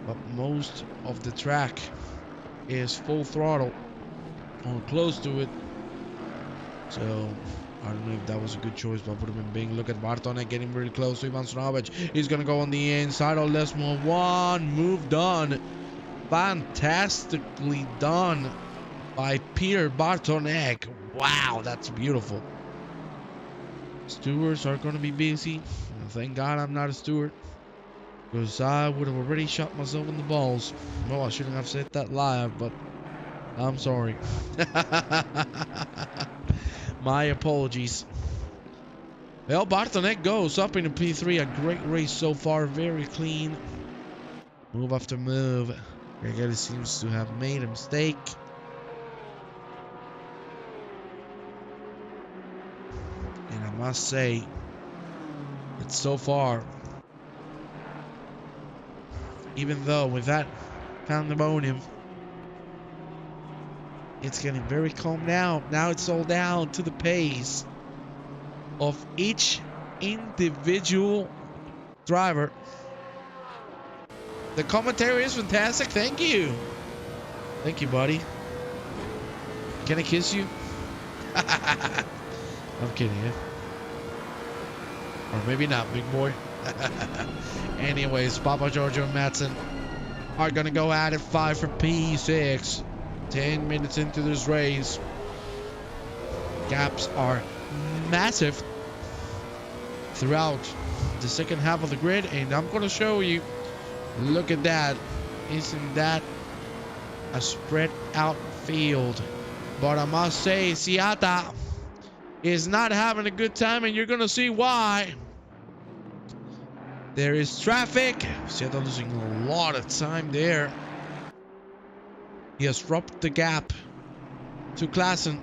But most of the track is full throttle or close to it. So I don't know if that was a good choice, but would have been Bing. Look at Bartonek getting really close to Ivan Sunovic. He's gonna go on the inside. Oh, let's move. One move done. Fantastically done by Peter Bartonek. Wow, that's beautiful. Stewards are gonna be busy. Thank God I'm not a steward, because I would have already shot myself in the balls. No, I shouldn't have said that live, but I'm sorry. My apologies. Well, Bartonek goes up into P3. A great race so far. Very clean. Move after move. Regeli seems to have made a mistake. And I must say, it's so far, even though with that pandemonium, it's getting very calm now. Now it's all down to the pace of each individual driver. The commentary is fantastic. Thank you. Thank you, buddy. Can I kiss you? I'm kidding, yeah? Or maybe not, big boy. Anyways, Papa Giorgio and Madsen are gonna go at it. 5 for P6. 10 minutes into this race. Gaps are massive throughout the second half of the grid, and I'm gonna show you. Look at that. Isn't that a spread out field? But I must say, Seata is not having a good time, and you're gonna see why. There is traffic. Seata losing a lot of time there. He has dropped the gap to Klassen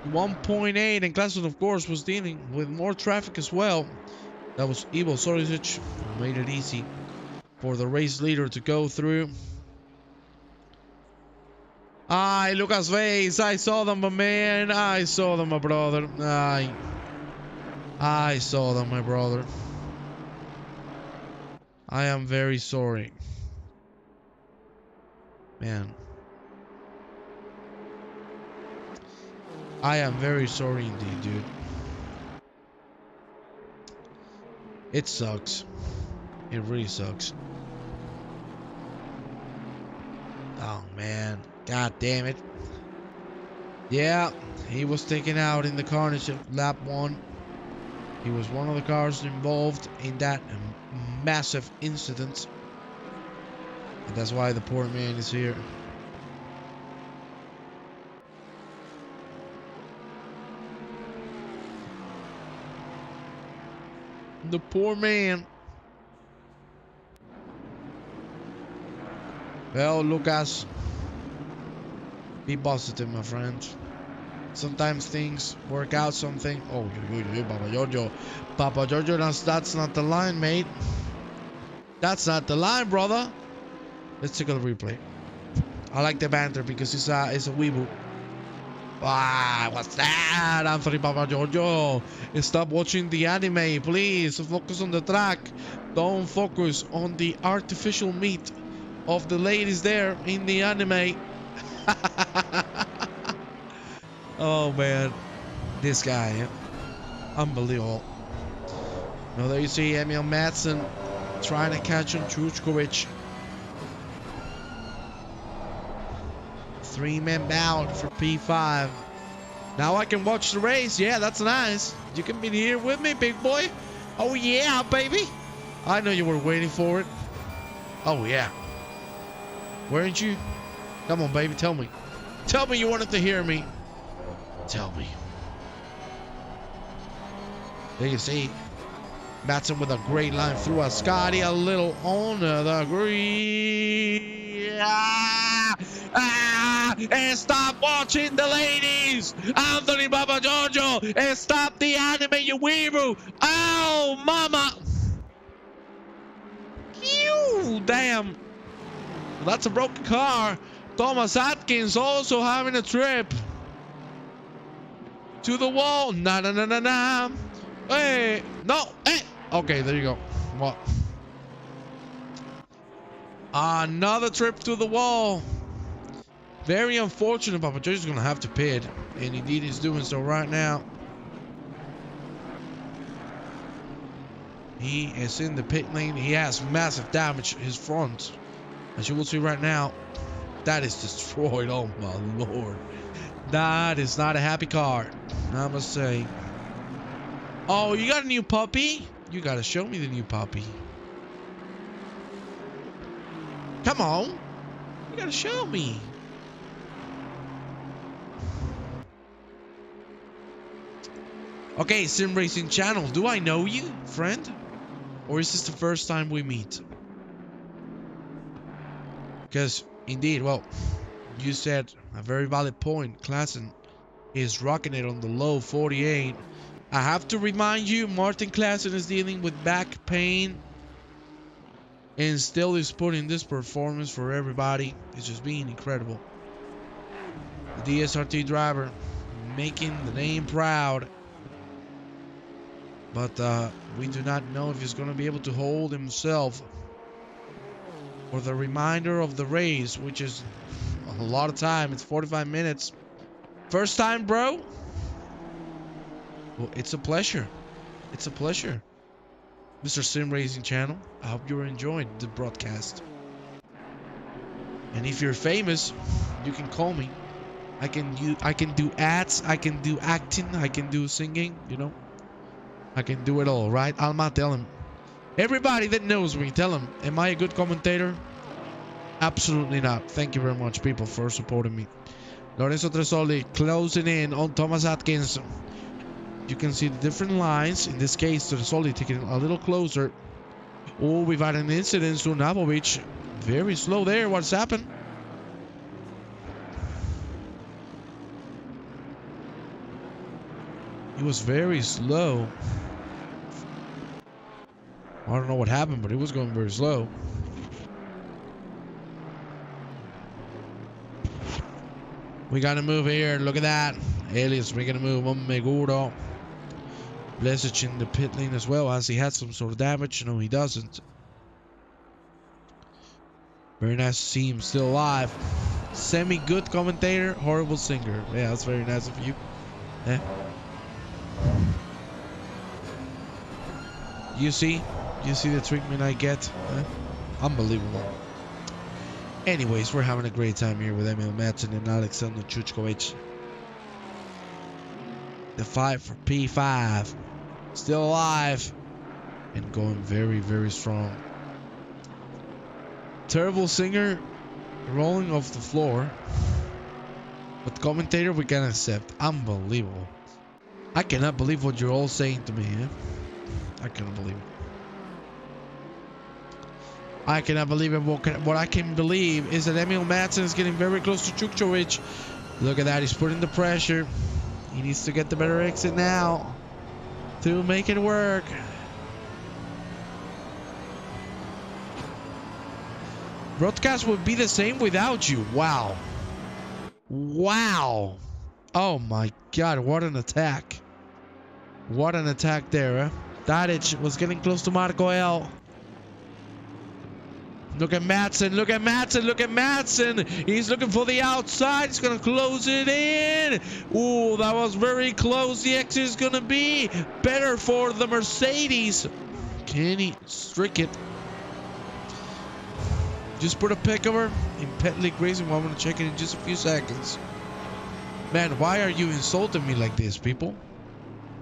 1.8, and Klassen of course was dealing with more traffic as well. That was Ivo Sorisic who made it easy for the race leader to go through. Aye, Lucas Vase, I saw them, my man. I saw them, my brother. Aye, I saw them, my brother. I am very sorry, man. I am very sorry indeed, dude. It sucks. It really sucks. Oh, man. God damn it. Yeah, he was taken out in the carnage of lap 1. He was one of the cars involved in that massive incident. And that's why the poor man is here. The poor man. Well, Lucas, be positive, my friend. Sometimes things work out something. Oh, Papa Giorgio. Papa Giorgio, that's not the line, mate. That's not the line, brother. Let's take a replay. I like the banter because it's a weeble. Ah, what's that, Anthony Papa Giorgio? Stop watching the anime, please. Focus on the track. Don't focus on the artificial meat of the ladies there in the anime. Oh man, this guy, unbelievable. Now there you see Emil Madsen trying to catch on Chuchkovic. 3-man bound for P5. Now I can watch the race. Yeah, that's nice. You can be here with me, big boy. Oh yeah, baby. I know you were waiting for it. Oh yeah. Weren't you? Come on, baby, tell me. Tell me you wanted to hear me. Tell me. There you see Matson with a great line through a Scotty, a little on the green. And stop watching the ladies. Anthony Papa Giorgio, and stop the anime, you weirdo. Oh, mama. Ew, damn. That's a broken car. Thomas Atkins also having a trip to the wall. Na na na na na. Hey, no, hey. Okay, there you go. What? Another trip to the wall. Very unfortunate, Papa Joe's gonna have to pit, and indeed he's doing so right now. He is in the pit lane. He has massive damage his front, as you will see right now. That is destroyed. Oh my lord, that is not a happy car, I must say. Oh, you got a new puppy? You gotta show me the new puppy. Come on, you gotta show me. Okay, Sim Racing Channel, do I know you, friend? Or is this the first time we meet? Because, indeed, well, you said a very valid point. Klassen is rocking it on the low 48. I have to remind you, Martin Klassen is dealing with back pain. And still is putting this performance for everybody. It's just being incredible. The DSRT driver making the name proud. But we do not know if he's going to be able to hold himself for the remainder of the race, which is a lot of time. It's 45 minutes. First time, bro? Well, it's a pleasure. It's a pleasure. Mr. Sim Racing Channel, I hope you're enjoying the broadcast. And if you're famous, you can call me. I can do ads, I can do acting, I can do singing, you know. I can do it all, right? Alma, tell him. Everybody that knows me, tell him. Am I a good commentator? Absolutely not. Thank you very much, people, for supporting me. Lorenzo Tresoli closing in on Thomas Atkins. You can see the different lines. In this case, Tresoli taking a little closer. Oh, we've had an incident. Sunabovic very slow there. What's happened? He was very slow. I don't know what happened, but he was going very slow. We got to move here. Look at that. Elias making a move on Meguro. Blesic in the pit lane as well, as he had some sort of damage. No, he doesn't. Very nice to see him still alive. Semi-good commentator, horrible singer. Yeah, that's very nice of you. Yeah. You see the treatment I get? Unbelievable. Anyways, we're having a great time here with Emil Madsen and Alexander Chuchkovic. The fight for P5. Still alive. And going very, very strong. Terrible singer rolling off the floor. But commentator we can accept. Unbelievable. I cannot believe what you're all saying to me. I cannot believe it. I cannot believe it. What I can believe is that Emil Madsen is getting very close to Chuchkovic. Look at that. He's putting the pressure. He needs to get the better exit now to make it work. Broadcast would be the same without you. Wow. Wow. Oh my God, what an attack. What an attack there, huh? Tadic was getting close to Marco L. Look at Madsen, look at Madsen, look at Madsen. He's looking for the outside. He's going to close it in. Ooh, that was very close. The exit is going to be better for the Mercedes. Can he streak it? Just put a pick over in Pet League Racing. Well, I'm going to check it in just a few seconds. Man, why are you insulting me like this, people?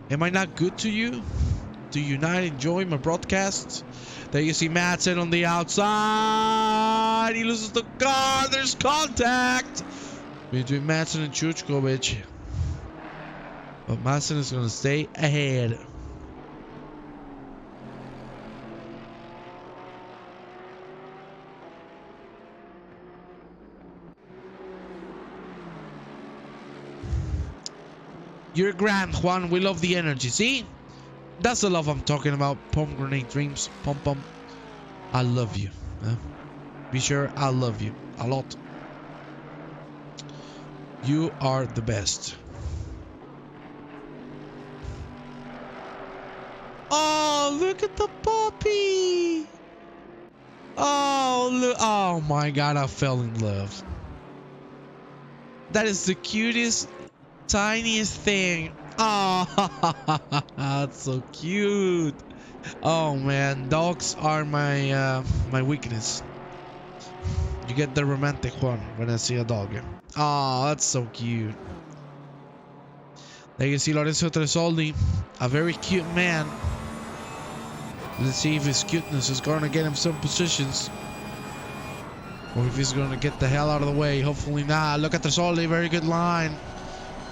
Am I not good to you? Do you not enjoy my broadcasts? There you see Madsen on the outside. He loses the car. There's contact between Madsen and Chuchkovic. But Madsen is going to stay ahead. You're grand, Juan. We love the energy. See? That's the love I'm talking about. Pomegranate dreams. Pom pom. I love you. Huh? Be sure I love you. A lot. You are the best. Oh, look at the puppy. Oh, look. Oh my God. I fell in love. That is the cutest, tiniest thing. Oh, that's so cute. Oh man, dogs are my my weakness. You get the romantic one when I see a dog. Oh, that's so cute. There you see Lorenzo Tresoldi, a very cute man. Let's see if his cuteness is going to get him some positions, or if he's going to get the hell out of the way. Hopefully not. Look at Tresoldi, very good line.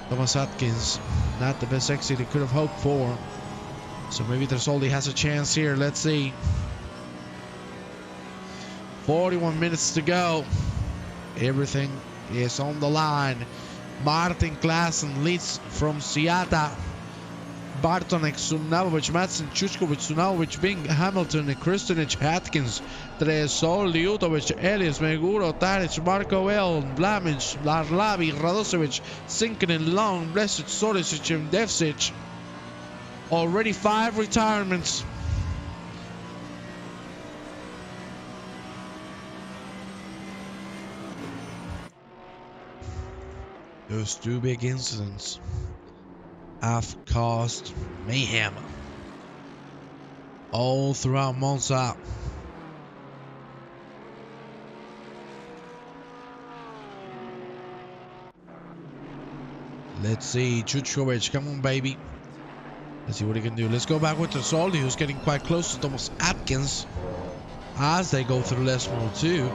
Thomas Atkins, not the best exit he could have hoped for. So maybe Tresoldi has a chance here. Let's see. 41 minutes to go. Everything is on the line. Martin Klaassen leads from Ciata. Bartonek, Sunavovic, Madsen, Chuchkovic, Sunavovic, Bing, Hamilton, Kristinic, Atkins, Tresoldi, Utovic, Elias, Meguro, Tadic, Marco L, Blamic, Larlavi, Radosevic, Sinkinen, Long, Blesic, Sorisic, and Devsic. Already 5 retirements. Those 2 big incidents have caused mayhem all throughout Monza. Let's see, Chuchkovic, come on baby. Let's see what he can do. Let's go back with Tresoldi, who's getting quite close to Thomas Atkins as they go through Les Mode 2.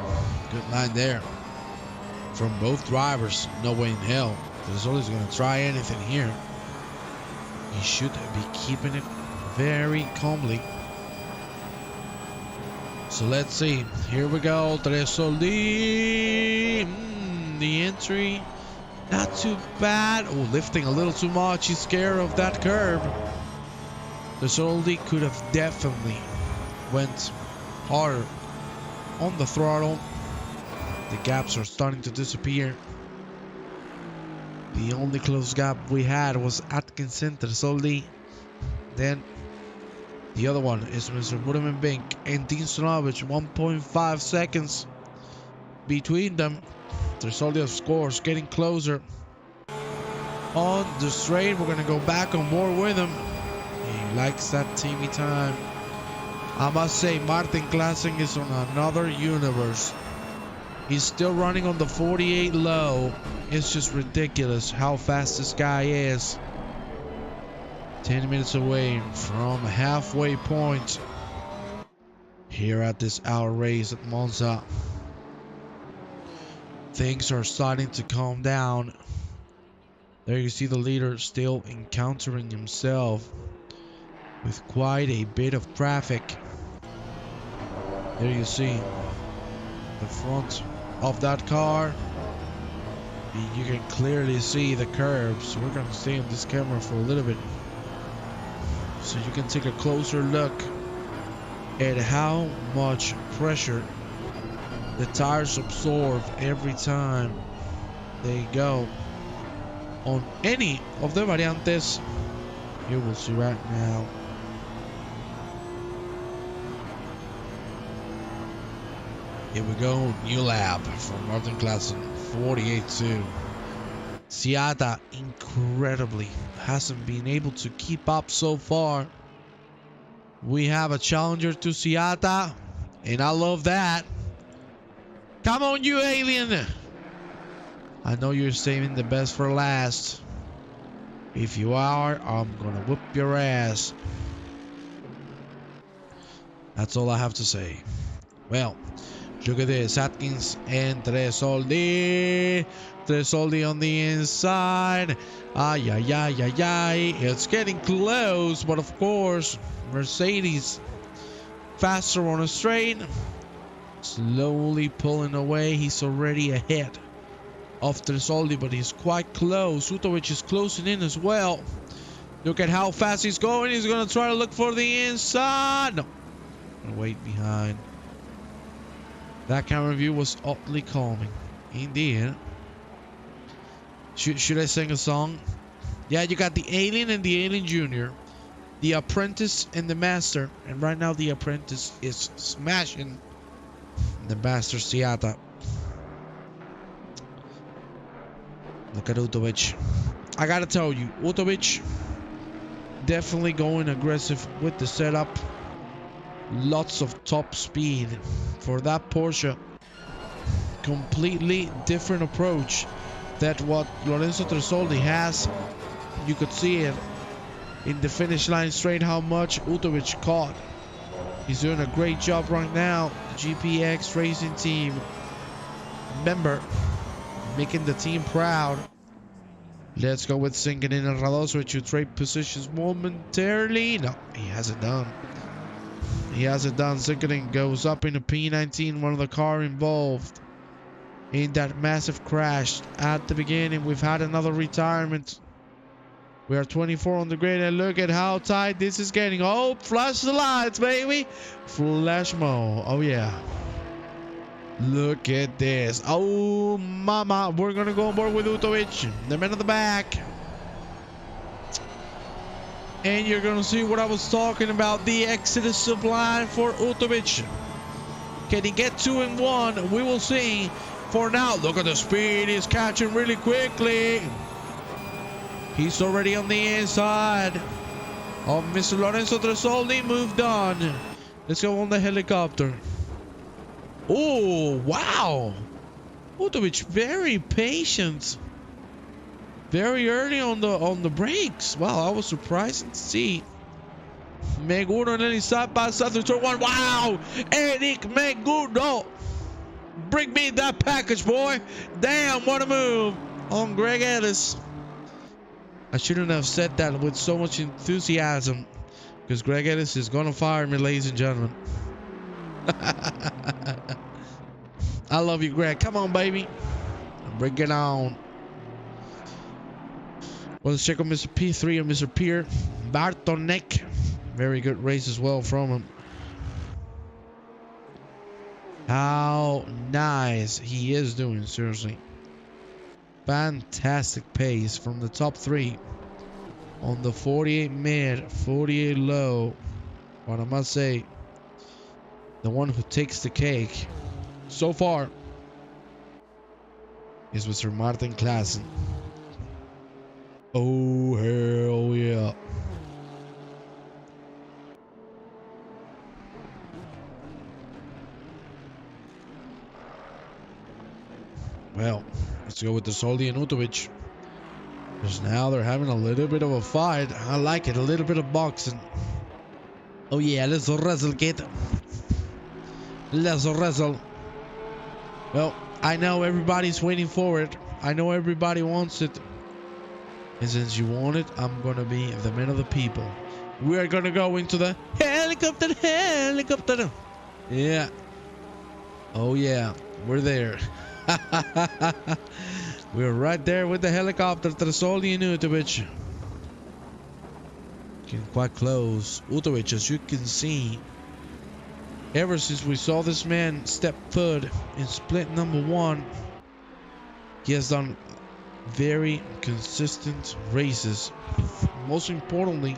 Good line there from both drivers. No way in hell Tresoldi's going to try anything here. He should be keeping it very calmly. So let's see. Here we go. Tresoldi. The entry. Not too bad. Oh, lifting a little too much. He's scared of that curb. Tresoldi could have definitely went harder on the throttle. The gaps are starting to disappear. The only close gap we had was Atkinson, Tresoldi. Then the other one is Mr. Budeman Bink and Dean Sunovic. 1.5 seconds between them. Tresoldi, of course, getting closer. On the straight, we're going to go back on board with him. He likes that TV time. I must say, Martin Klaassen is on another universe. He's still running on the 48 low. It's just ridiculous how fast this guy is. 10 minutes away from halfway point here at this hour race at Monza. Things are starting to calm down. There you see the leader still encountering himself with quite a bit of traffic. There you see the front of that car. You can clearly see the curbs. We're going to stay on this camera for a little bit so you can take a closer look at how much pressure the tires absorb every time they go on any of the variantes. You will see right now. Here we go, new lap from Martin Klassen, 48.2. Seata incredibly hasn't been able to keep up so far. We have a challenger to Seata, and I love that. Come on, you alien! I know you're saving the best for last. If you are, I'm gonna whoop your ass. That's all I have to say. Well, look at this. Atkins and Tresoldi. Tresoldi on the inside. Ay, ay, ay, ay, ay. It's getting close, but of course, Mercedes faster on a straight. Slowly pulling away. He's already ahead of Tresoldi, but he's quite close. Utovic is closing in as well. Look at how fast he's going. He's going to try to look for the inside. No. Wait behind. That camera view was oddly calming. Indeed. Should I sing a song? Yeah, you got the Alien and the Alien Jr., the Apprentice and the Master, and right now the Apprentice is smashing the Master Seata. Look at Utovic. I gotta tell you, Utovic definitely going aggressive with the setup. Lots of top speed for that Porsche. Completely different approach that what Lorenzo Tresoldi has. You could see it in the finish line straight how much Utovic caught. He's doing a great job right now. The GPX Racing Team member making the team proud. Let's go with sinking in and Radoso to trade positions momentarily. No, he hasn't done. He hasn't done. Sinking goes up into P19, one of the car involved in that massive crash at the beginning. We've had another retirement. We are 24 on the grid, and look at how tight this is getting. Oh, flash the lights, baby. Flash mode. Oh, yeah. Look at this. Oh, mama. We're going to go on board with Utovic, the man at the back. And you're going to see what I was talking about. The Exodus sublime for Utovic. Can he get 2 and 1? We will see. For now, look at the speed. He's catching really quickly. He's already on the inside of Mr. Lorenzo Tresoldi. Moved on. Let's go on the helicopter. Oh, wow. Utovic very patient. Very early on the brakes. Wow, I was surprised to see. Meguro and then he side by side to turn 1. Wow. Eric Meguro. Bring me that package, boy. Damn, what a move on Greg Ellis. I shouldn't have said that with so much enthusiasm, because Greg Ellis is gonna fire me, ladies and gentlemen. I love you, Greg. Come on, baby. Bring it on. Well, let's check on Mr. P3 and Mr. Pierre Bartonek. Very good race as well from him. How nice he is doing, seriously. Fantastic pace from the top 3 on the 48 mid, 48 low. But I must say, the one who takes the cake so far is Mr. Martin Klassen. Oh, hell yeah. Well, let's go with the Tresoldi and Utovic. Because now they're having a little bit of a fight. I like it. A little bit of boxing. Oh yeah, let's wrestle, kid. Let's wrestle. Well, I know everybody's waiting for it. I know everybody wants it. And since you want it, I'm going to be the man of the people. We are going to go into the helicopter, helicopter. Yeah. Oh yeah, we're there. We're right there with the helicopter. Tresoldi and Utovic. Getting quite close. Utovic, as you can see, ever since we saw this man step foot in split number 1, he has done very consistent races. Most importantly,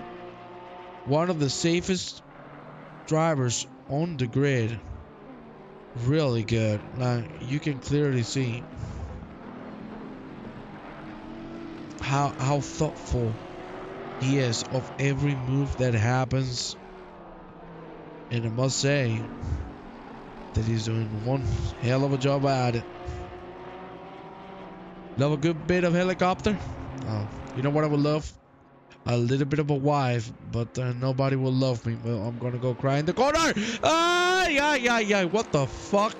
one of the safest drivers on the grid. Really good. Like, you can clearly see how thoughtful he is of every move that happens. And I must say that he's doing one hell of a job at it. Love a good bit of helicopter. Oh, you know what I would love? A little bit of a wife, but nobody will love me. Well, I'm gonna go cry in the corner. Ah, yeah. What the fuck?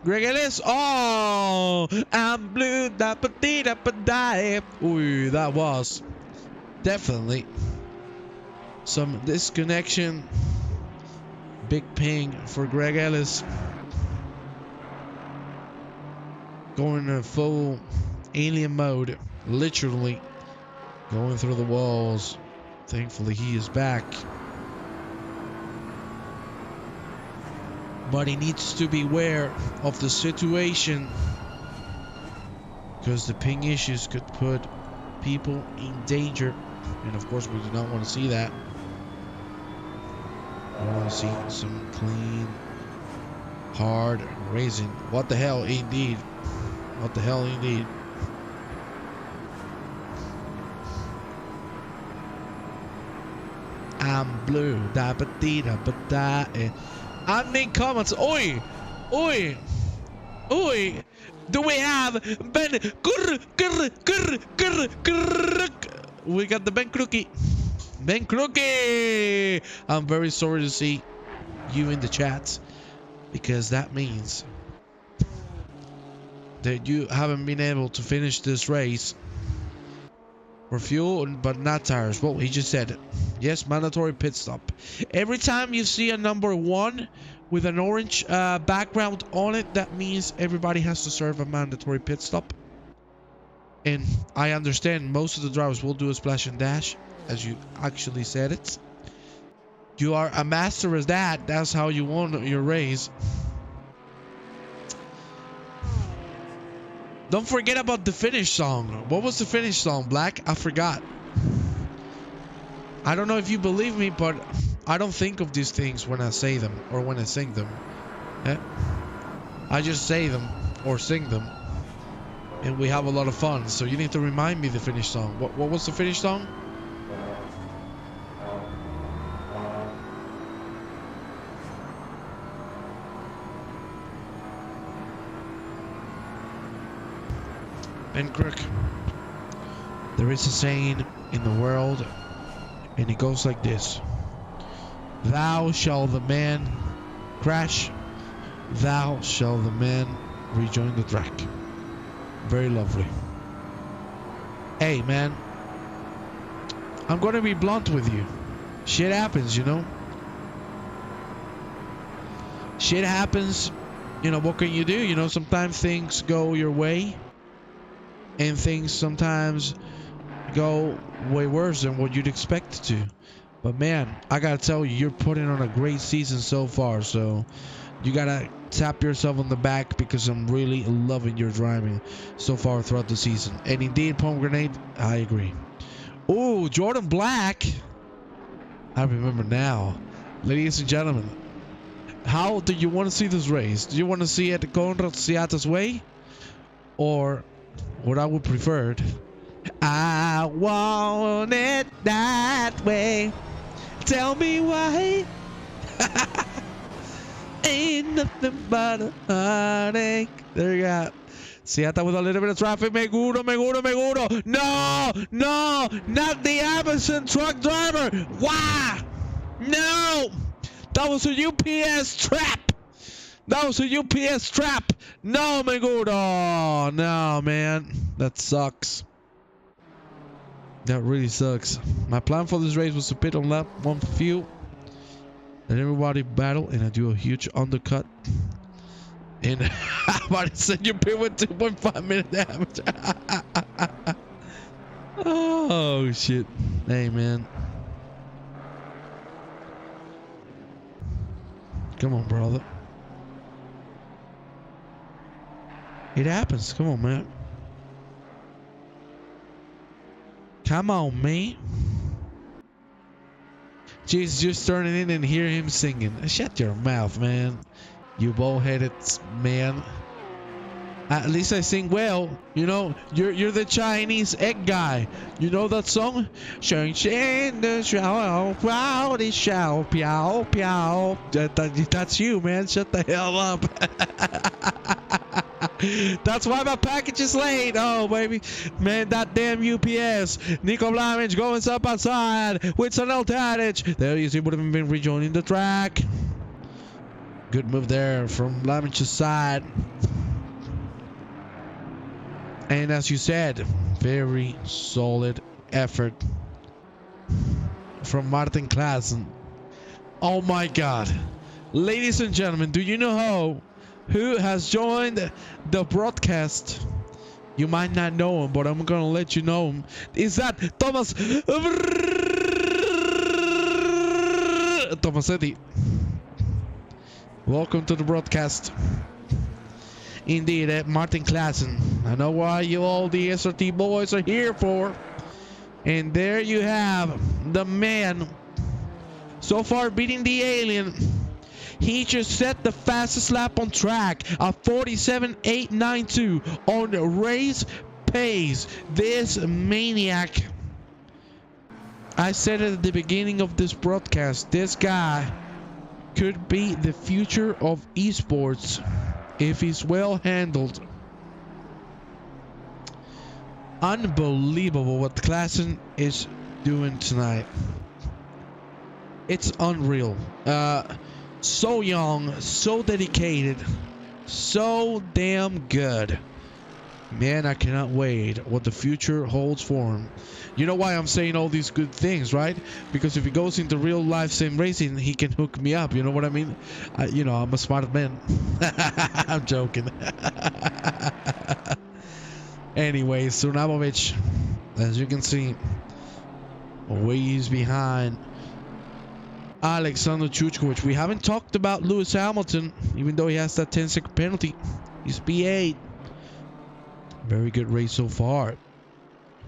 Greg Ellis. Oh, I'm blue. Da ba dee da ba die. Ooh, that was definitely some disconnection. Big ping for Greg Ellis. Going in full alien mode. Literally going through the walls. Thankfully, he is back. But he needs to be aware of the situation, because the ping issues could put people in danger. And of course, we do not want to see that. We want to see some clean, hard racing. What the hell, indeed. What the hell, indeed. I'm blue. Da ba dee da ba da. I need comments. Oi! Oi! Oi! Do we have Ben? We got the Ben Crookie. Ben Crookie! I'm very sorry to see you in the chat, because that means that you haven't been able to finish this race for fuel but not tires. Well, he just said it. Yes, mandatory pit stop. Every time you see a number 1 with an orange background on it, that means everybody has to serve a mandatory pit stop. And I understand most of the drivers will do a splash and dash, as you actually said it. You are a master as that. That's how you won your race. Don't forget about the finish song. What was the finish song, Black? I forgot. I don't know if you believe me, but I don't think of these things when I say them or when I sing them. I just say them or sing them, and we have a lot of fun. So you need to remind me the finish song. What was the finish song? Ben Crook. There is a saying in the world, and it goes like this: thou shall the man crash, thou shall the man rejoin the track. Very lovely. Hey man, I'm gonna be blunt with you. Shit happens, you know. Shit happens. You know, what can you do? You know, sometimes things go your way, and things sometimes go way worse than what you'd expect to. But man, I gotta tell you, you're putting on a great season so far, so you gotta tap yourself on the back, because I'm really loving your driving so far throughout the season. And indeed, Pomegranate, I agree. Oh, Jordan Black. I remember now. Ladies and gentlemen, how do you want to see this race? Do you want to see it Conrad Seata's way? Or what I would prefer, I want it that way. Tell me why. Ain't nothing but a heartache. There you go. Seata with a little bit of traffic. Meguro. No, not the Amazon truck driver. Why? No, that was a UPS trap. No, Meguro. No, man. That sucks. That really sucks. My plan for this race was to pit on lap 1 for fuel, and everybody battle, and I do a huge undercut. And somebody said you pit with 2.5 minute damage. Oh shit. Hey man. Come on, brother. It happens. Come on, man. Come on, man. Jeez, just turning in and hear him singing. Shut your mouth, man. You bald-headed man. At least I sing well. You know, you're the Chinese egg guy. You know that song? Shang Shan the Shao Piao the Shao Piao Piao. That's you, man. Shut the hell up. That's why my package is late. Oh, baby. Man, that damn UPS. Nico Blamage going up outside with some advantage. There you see, would have been rejoining the track. Good move there from Blamage's side. And as you said, very solid effort from Martin Klaassen. Oh my God. Ladies and gentlemen, do you know who has joined the broadcast? You might not know him, but I'm going to let you know him. Is that Thomas Tomasetti. Welcome to the broadcast. Indeed, Martin Klaassen. I know why you all the SRT boys are here for. And there you have the man so far beating the alien. He just set the fastest lap on track, a 47.892 on race pace. This maniac. I said it at the beginning of this broadcast, this guy could be the future of esports if he's well handled. Unbelievable what Klaassen is doing tonight. It's unreal. So young, so dedicated, so damn good. Man, I cannot wait what the future holds for him. You know why I'm saying all these good things, right? Because if he goes into real life sim racing, he can hook me up. You know what I mean? You know, I'm a smart man. I'm joking. Anyway, Surnamovic, as you can see, ways behind Alexander Chuchkovic. We haven't talked about Lewis Hamilton, even though he has that 10-second penalty. He's P8. Very good race so far.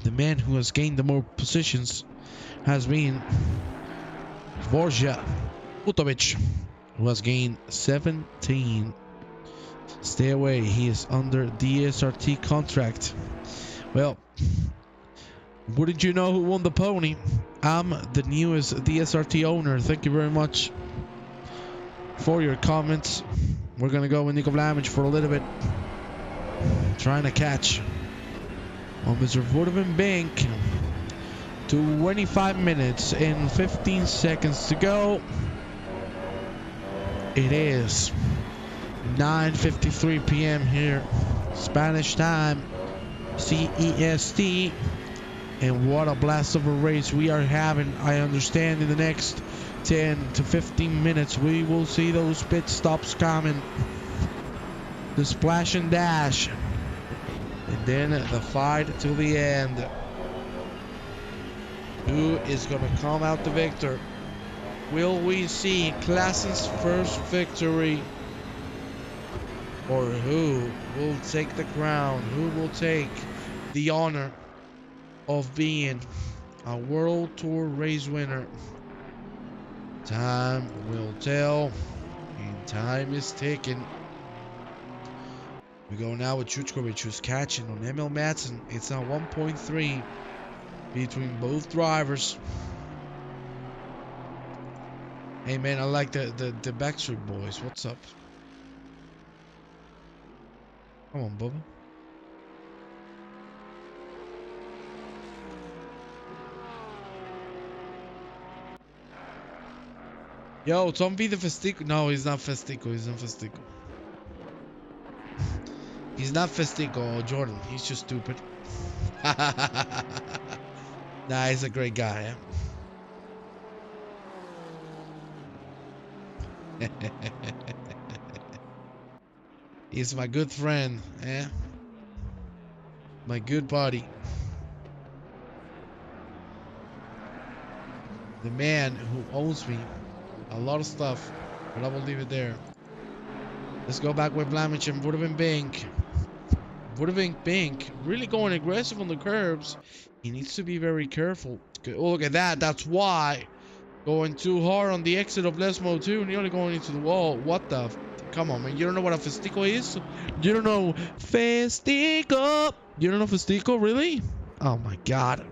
The man who has gained the more positions has been Borja Utovic, who has gained 17. Stay away, he is under DSRT contract. Well, wouldn't you know who won the pony? I'm the newest DSRT owner. Thank you very much for your comments. We're gonna go with Nico Blamage for a little bit, trying to catch on Mr. Woodman Bank. 25 minutes and 15 seconds to go. It is 9:53 p.m. here, Spanish time, CEST. And what a blast of a race we are having. I understand in the next 10 to 15 minutes we will see those pit stops coming. The splash and dash. And then the fight till the end. Who is going to come out the victor? Will we see Klaassen's first victory? Or who will take the crown? Who will take the honor of being a World Tour race winner? Time will tell, and time is ticking. We go now with Chuchkovic, who's catching on Emil Madsen. It's now 1.3 between both drivers. Hey man, I like the Backstreet Boys. What's up? Come on, Bubba. Yo, Tom be the Festico. No, he's not Festico. He's not Festico. He's not Festico, Jordan. He's just stupid. Nah, he's a great guy. Eh? He's my good friend. Eh? My good buddy. The man who owes me a lot of stuff, but I will leave it there. Let's go back with Blamage and Woodman Bank. Would have been Pink really going aggressive on the curbs. He needs to be very careful. Oh, look at that. That's why. Going too hard on the exit of Lesmo 2, nearly going into the wall. What the? Come on, man. You don't know what a festico is? You don't know festico? You don't know festico, really? Oh my god.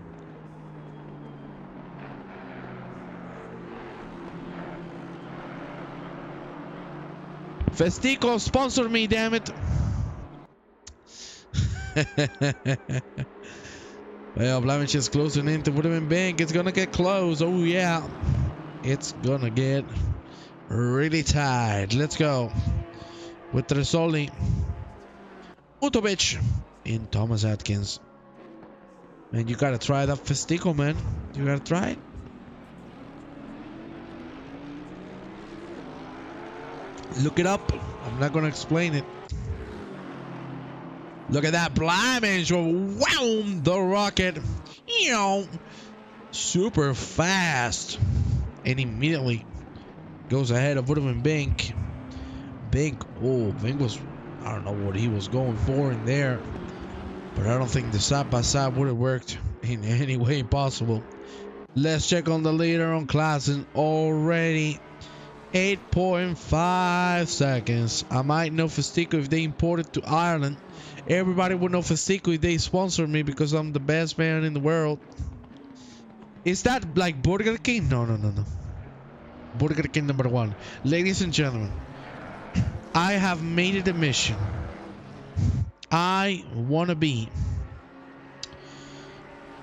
Festico, sponsor me, damn it. Well, Blamage is closing into Woodman Bank. It's gonna get close. Oh yeah. It's gonna get really tight. Let's go. With Resoli, Utovic, and Thomas Atkins. Man, you gotta try that Festico, man. You gotta try it. Look it up. I'm not gonna explain it. Look at that Blamage. Wow, the rocket. You know, super fast. And immediately goes ahead of Woodman Bank. Bank was, I don't know what he was going for in there, but I don't think the side by side would have worked in any way possible. Let's check on the leader on Klassen. Already 8.5 seconds. I might know Festico if they imported to Ireland. Everybody would know Festico if they sponsored me because I'm the best man in the world. Is that like Burger King? No. Burger King #1. Ladies and gentlemen, I have made it a mission. I want to be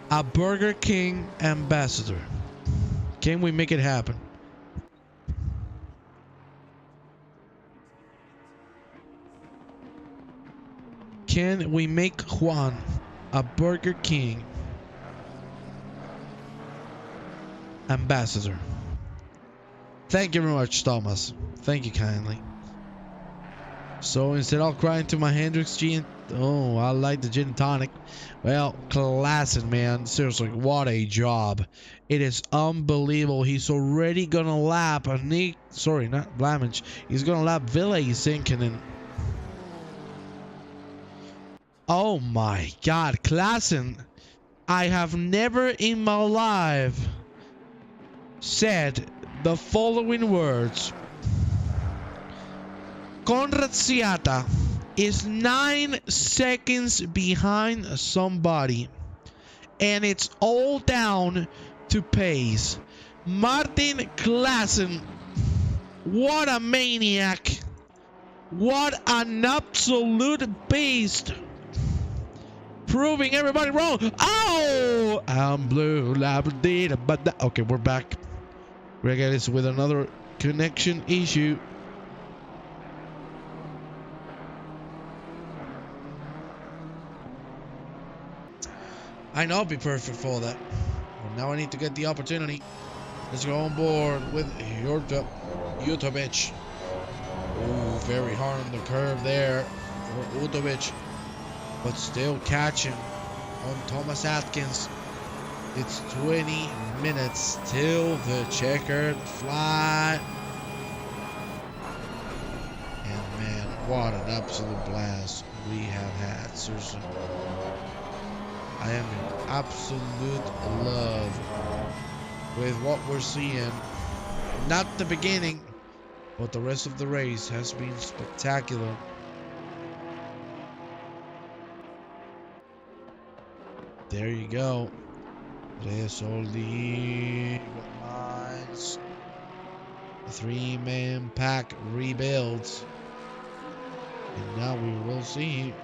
a Burger King ambassador. Can we make it happen? Can we make Juan a Burger King ambassador? Thank you very much, Thomas. Thank you kindly. So instead I'll cry into my Hendrix gin. Oh, I like the gin tonic. Well, classic, man. Seriously, what a job. It is unbelievable. He's already gonna lap Nick. Sorry, not Blamage. He's gonna lap Ville Sinkinen. Oh my god, Klassen. I have never in my life said the following words. Conrad Siata is 9 seconds behind somebody, and it's all down to pace. Martin Klassen, what a maniac. What an absolute beast. Proving everybody wrong. Oh, I'm blue. Okay, we're back. We're getting this with another connection issue. I know I'll be perfect for that. But now I need to get the opportunity. Let's go on board with Utovic. Oh, very hard on the curve there for Utovic. But still catching on Thomas Atkins. It's 20 minutes till the checkered flag. And man, what an absolute blast we have had. Seriously. I am in absolute love with what we're seeing. Not the beginning, but the rest of the race has been spectacular. There you go. Resoli lines. The 3-man pack rebuilds. And now we will see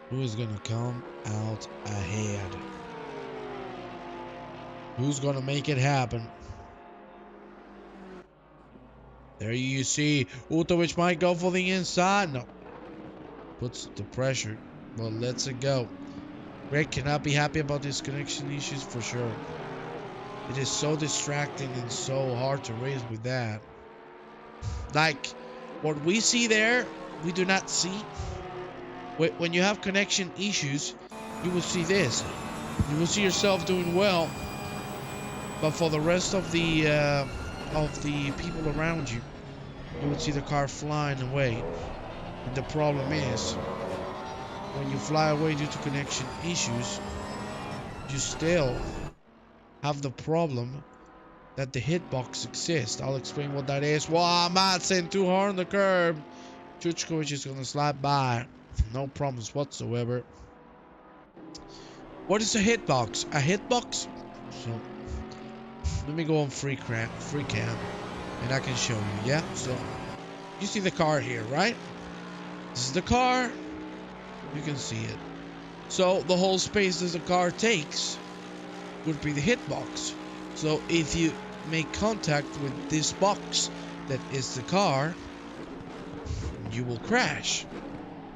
who is going to come out ahead. Who's going to make it happen? There you see Utovic might go for the inside. No. Puts the pressure. Well, lets it go. Greg cannot be happy about these connection issues for sure. It is so distracting and so hard to race with that. Like, what we see there, we do not see. When you have connection issues, you will see this. You will see yourself doing well. But for the rest of the people around you, you will see the car flying away. And the problem is, when you fly away due to connection issues, you still have the problem that the hitbox exists. I'll explain what that is. Wow, Madsen too hard on the curb. Chuchkovic is gonna slide by. No problems whatsoever. What is a hitbox? A hitbox? So let me go on free cam, and I can show you. Yeah. So you see the car here, right? This is the car. You can see it. So the whole space that the car takes would be the hitbox. So if you make contact with this box that is the car, you will crash.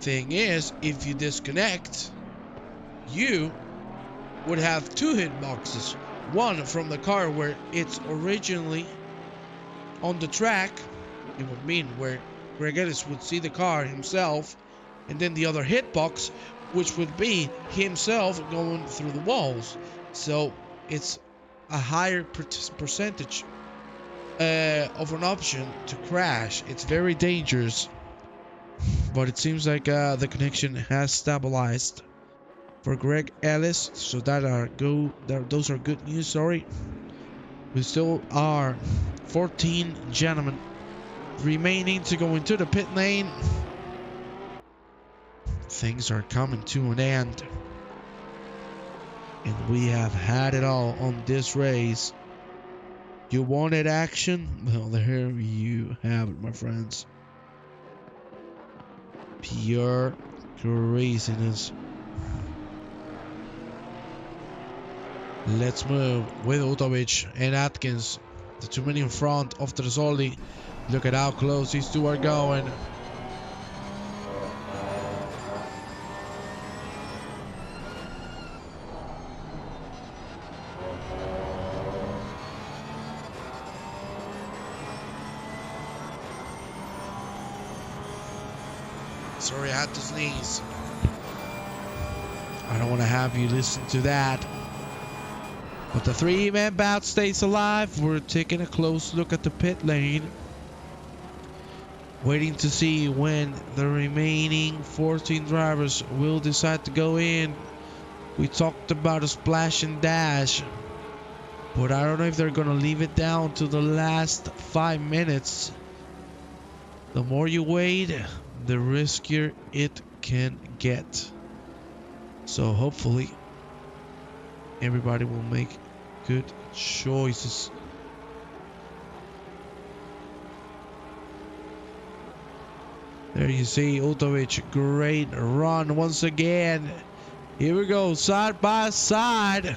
Thing is, if you disconnect, you would have two hitboxes. One from the car where it's originally on the track. It would mean where Greg Ellis would see the car himself, and then the other hitbox, which would be himself going through the walls. So it's a higher percentage of an option to crash. It's very dangerous, but it seems like the connection has stabilized for Greg Ellis, so those are good news. Sorry, we still are 14 gentlemen remaining to go into the pit lane. Things are coming to an end, and we have had it all on this race. You wanted action? Well, there you have it, my friends. Pure craziness. Let's move with Utovic and Atkins. The two men in front of Tresoldi. Look at how close these two are going. Sorry, I had to sneeze. I don't want to have you listen to that. But the three-man bout stays alive. We're taking a close look at the pit lane. Waiting to see when the remaining 14 drivers will decide to go in. We talked about a splash and dash, but I don't know if they're going to leave it down to the last 5 minutes. The more you wait, the riskier it can get. So hopefully everybody will make good choices. There you see Utovic, great run once again. Here we go, side by side.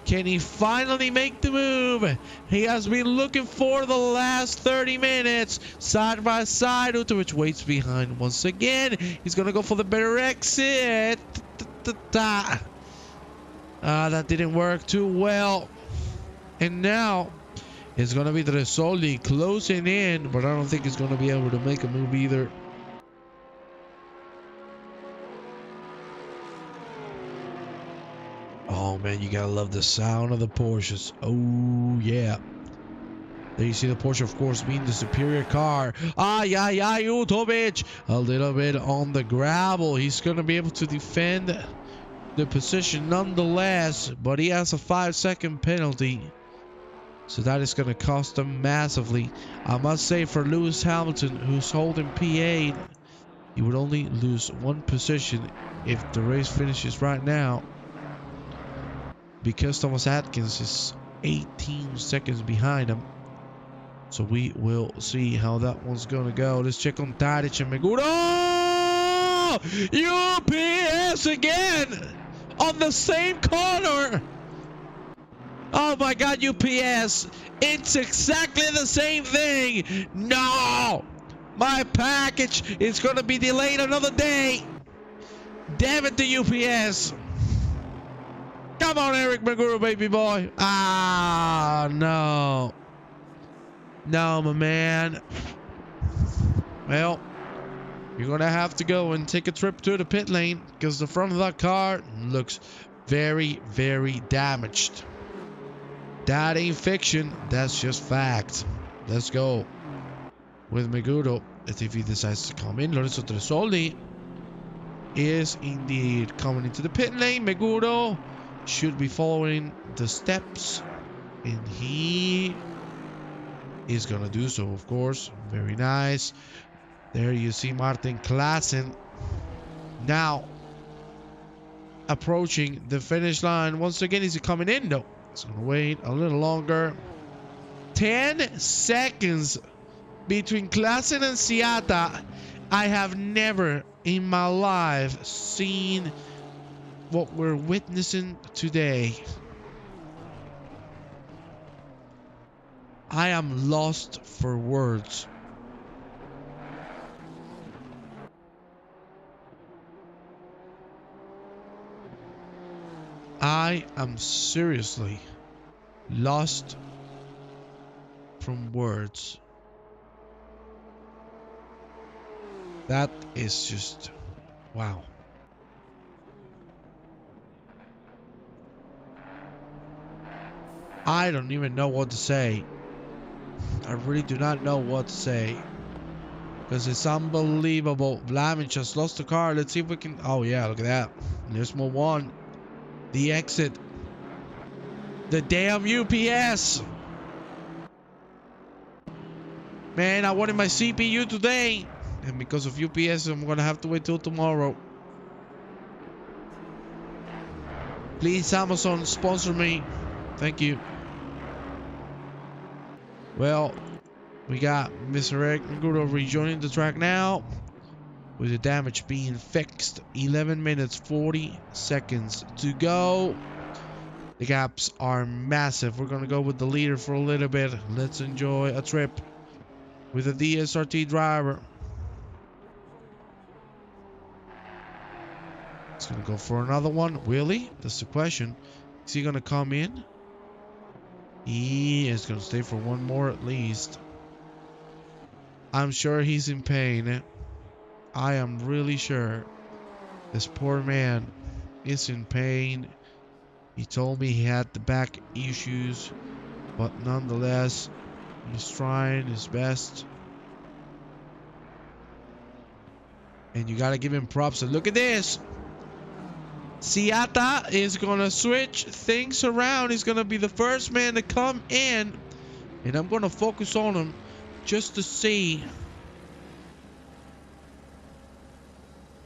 Can he finally make the move? He has been looking for the last 30 minutes. Side by side, Utovic waits behind once again. He's gonna go for the better exit. That didn't work too well. And now it's gonna be Tresoldi closing in, but I don't think he's gonna be able to make a move either. Oh man, you gotta love the sound of the Porsches. Oh yeah. There you see the Porsche, of course, being the superior car. Utovic. A little bit on the gravel. He's gonna be able to defend the position nonetheless, but he has a 5-second penalty. So that is gonna cost him massively. I must say, for Lewis Hamilton, who's holding P8, he would only lose 1 position if the race finishes right now, because Thomas Atkins is 18 seconds behind him. So we will see how that one's gonna go. Let's check on Tadic and Meguro. UPS again on the same corner. Oh my God, UPS. It's exactly the same thing. No, my package is gonna be delayed another day. Damn it, the UPS. Come on, Eric Maguro, baby boy. No. No, my man. Well, you're going to have to go and take a trip to the pit lane, because the front of that car looks very, very damaged. That ain't fiction. That's just fact. Let's go with Meguro Let's see if he decides to come in. Lorenzo Tresoli is indeed coming into the pit lane. Meguro should be following the steps, and he is gonna do so, of course. Very nice. There you see Martin Klaassen now approaching the finish line. Once again, is he coming in? No. It's gonna wait a little longer. 10 seconds between Klaassen and Siata. I have never in my life seen what we're witnessing today. I am lost for words. I am seriously lost from words. That is just wow. I don't even know what to say. I really do not know what to say. Because it's unbelievable. Vlamic just lost the car. Let's see if we can... Oh yeah, look at that. There's more one. The exit. The damn UPS. Man, I wanted my CPU today. And because of UPS, I'm going to have to wait till tomorrow. Please, Amazon, sponsor me. Thank you. Well, we got Mr. Eric Meguro rejoining the track now, with the damage being fixed. 11 minutes 40 seconds to go. The gaps are massive. We're gonna go with the leader for a little bit. Let's enjoy a trip with a DSRT driver. He's gonna go for another one. Will he? That's the question. Is he gonna come in? He is gonna stay for one more at least. I'm sure he's in pain. I am really sure. This poor man is in pain. He told me he had the back issues, but nonetheless, he's trying his best. And you gotta give him props. And look at this. Siata is gonna switch things around. He's gonna be the first man to come in, and I'm gonna focus on him just to see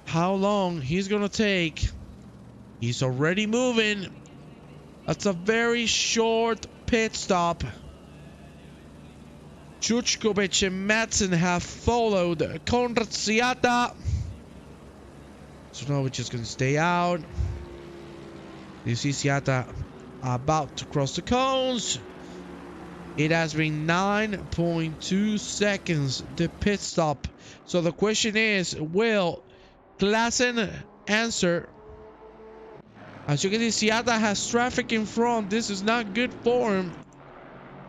how long he's gonna take. He's already moving. That's a very short pit stop. Chuchkovic and Madsen have followed Konrad Siata. Sunovic is going to stay out. You see Siata about to cross the cones. It has been 9.2 seconds, the pit stop. So the question is, will Klaassen answer? As you can see, Siata has traffic in front. This is not good for him.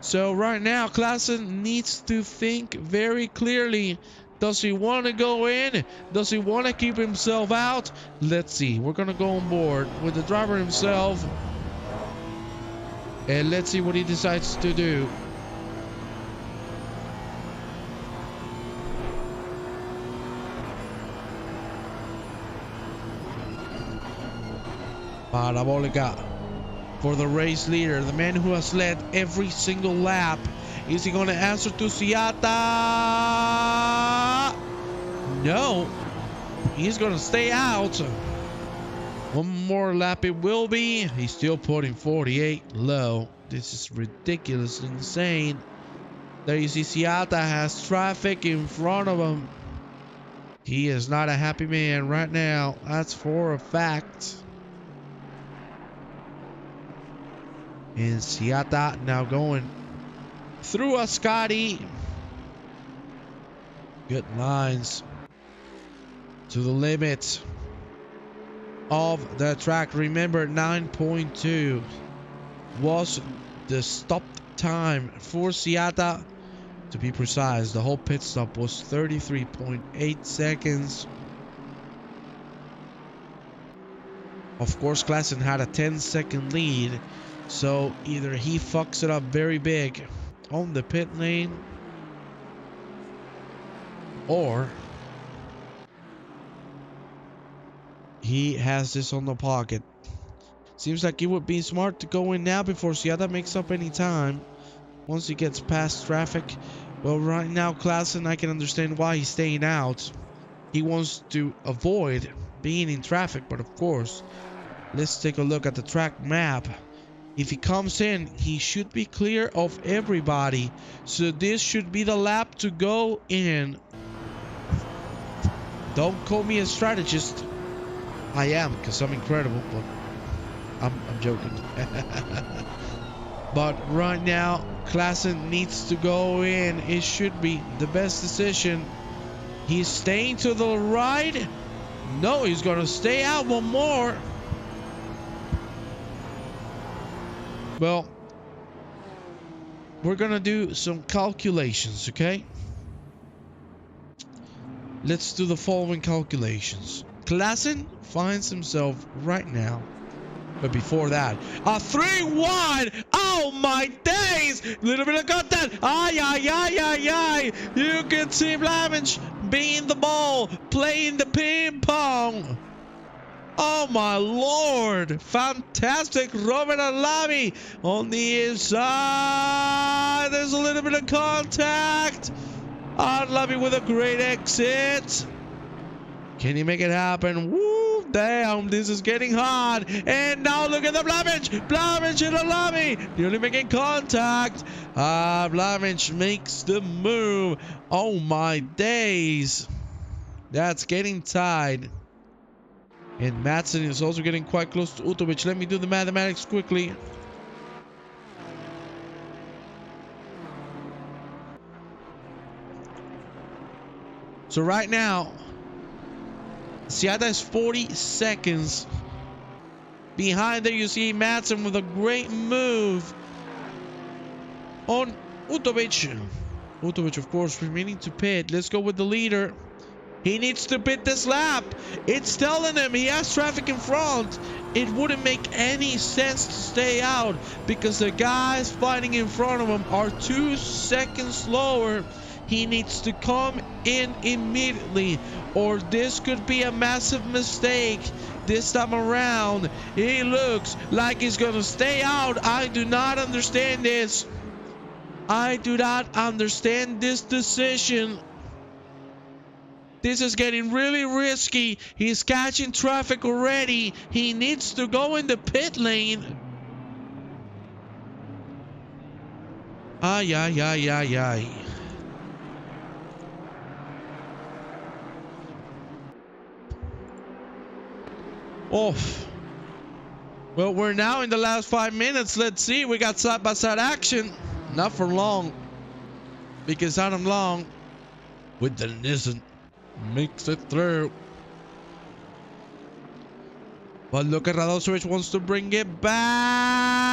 So right now, Klaassen needs to think very clearly. Does he want to go in? Does he want to keep himself out? Let's see. We're going to go on board with the driver himself. And let's see what he decides to do. Parabolica for the race leader, the man who has led every single lap. Is he going to answer to Siata? No. He's going to stay out. One more lap it will be. He's still putting 48 low. This is ridiculously insane. There you see Siata has traffic in front of him. He is not a happy man right now. That's for a fact. And Siata now going through a Scotty. Good lines to the limit of the track. Remember, 9.2 was the stop time for Siata. To be precise, the whole pit stop was 33.8 seconds. Of course, Klaassen had a 10-second lead. So either he fucks it up very big on the pit lane, Or he has this on the pocket. Seems like it would be smart to go in now before Siada makes up any time. Once he gets past traffic. Well, right now, Klassen, I can understand why he's staying out. He wants to avoid being in traffic, but of course, let's take a look at the track map. If he comes in, he should be clear of everybody. So this should be the lap to go in. Don't call me a strategist. I am, because I'm incredible, but I'm joking. But right now, Klassen needs to go in. It should be the best decision. He's staying to the right. No, he's going to stay out one more. Well, we're going to do some calculations, okay? Let's do the following calculations. Klassen finds himself right now. But before that, a 3-1. Oh my days! Little bit of contact. Ay, ay, ay, ay, ay. You can see Blamage being the ball, playing the ping pong. Oh my lord! Fantastic, Robert Alavi on the inside. There's a little bit of contact. Alavi with a great exit. Can he make it happen? Woo! Damn, this is getting hard. And now look at the Blamage. Blamage and Alavi nearly making contact. Blamage makes the move. Oh my days! That's getting tied. And Madsen is also getting quite close to Utovic. Let me do the mathematics quickly. So right now, Siada is 40 seconds. Behind there you see Madsen with a great move on Utovic. Utovic, of course, remaining to pit. Let's go with the leader. He needs to pit this lap. It's telling him he has traffic in front. It wouldn't make any sense to stay out because the guys fighting in front of him are 2 seconds slower. He needs to come in immediately, or this could be a massive mistake. This time around, he looks like he's gonna stay out. I do not understand this. I do not understand this decision. This is getting really risky. He's catching traffic already. He needs to go in the pit lane. Ay, ay, ay, ay, ay. Off. Well, we're now in the last 5 minutes. Let's see. We got side-by-side action. Not for long. Because Adam Long with the Nissan makes it through. But look at Radosevic wants to bring it back.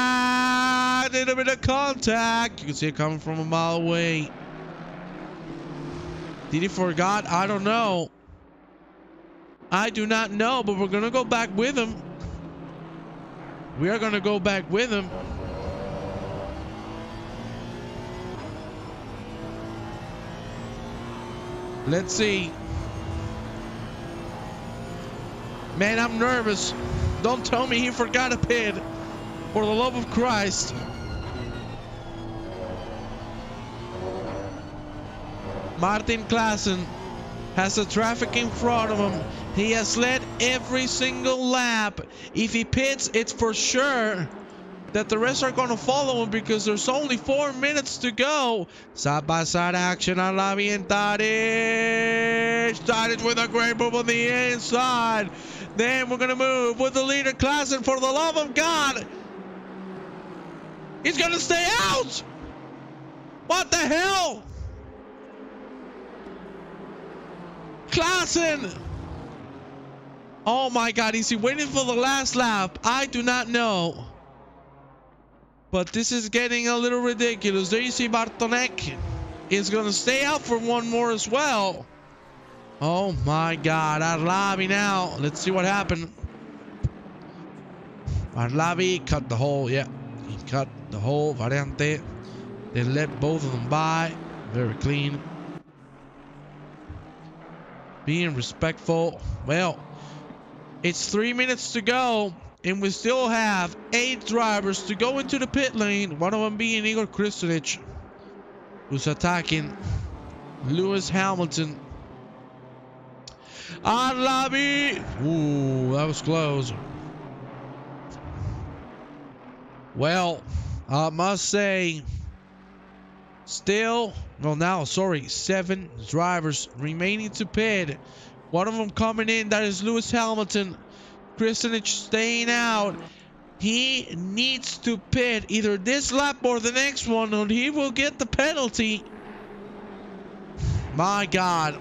A little bit of contact. You can see it coming from a mile away. Did he forgot? I don't know. I do not know, but we're going to go back with him. We are going to go back with him. Let's see. Man, I'm nervous. Don't tell me he forgot a pit. For the love of Christ. Martin Klassen has the traffic in front of him. He has led every single lap. If he pits, it's for sure that the rest are going to follow him because there's only 4 minutes to go. Side-by-side action on Alavi and Tadic. Tadic with a great move on the inside. Then we're going to move with the leader, Klassen, for the love of God. He's going to stay out. What the hell? Klassen. Oh my God, is he waiting for the last lap? I do not know. But this is getting a little ridiculous. There you see Bartonek is going to stay out for one more as well. Oh my God, Arlavi now. Let's see what happened. Arlavi cut the hole. Yeah, he cut the whole variante. They let both of them by. Very clean. being respectful. Well, it's 3 minutes to go, and we still have 8 drivers to go into the pit lane. One of them being Igor Kristunic, who's attacking Lewis Hamilton. On lobby. Ooh, that was close. Well, I must say, still, well now, sorry, 7 drivers remaining to pit. One of them coming in, that is Lewis Hamilton. Kristunic staying out. He needs to pit either this lap or the next one, or he will get the penalty. My God.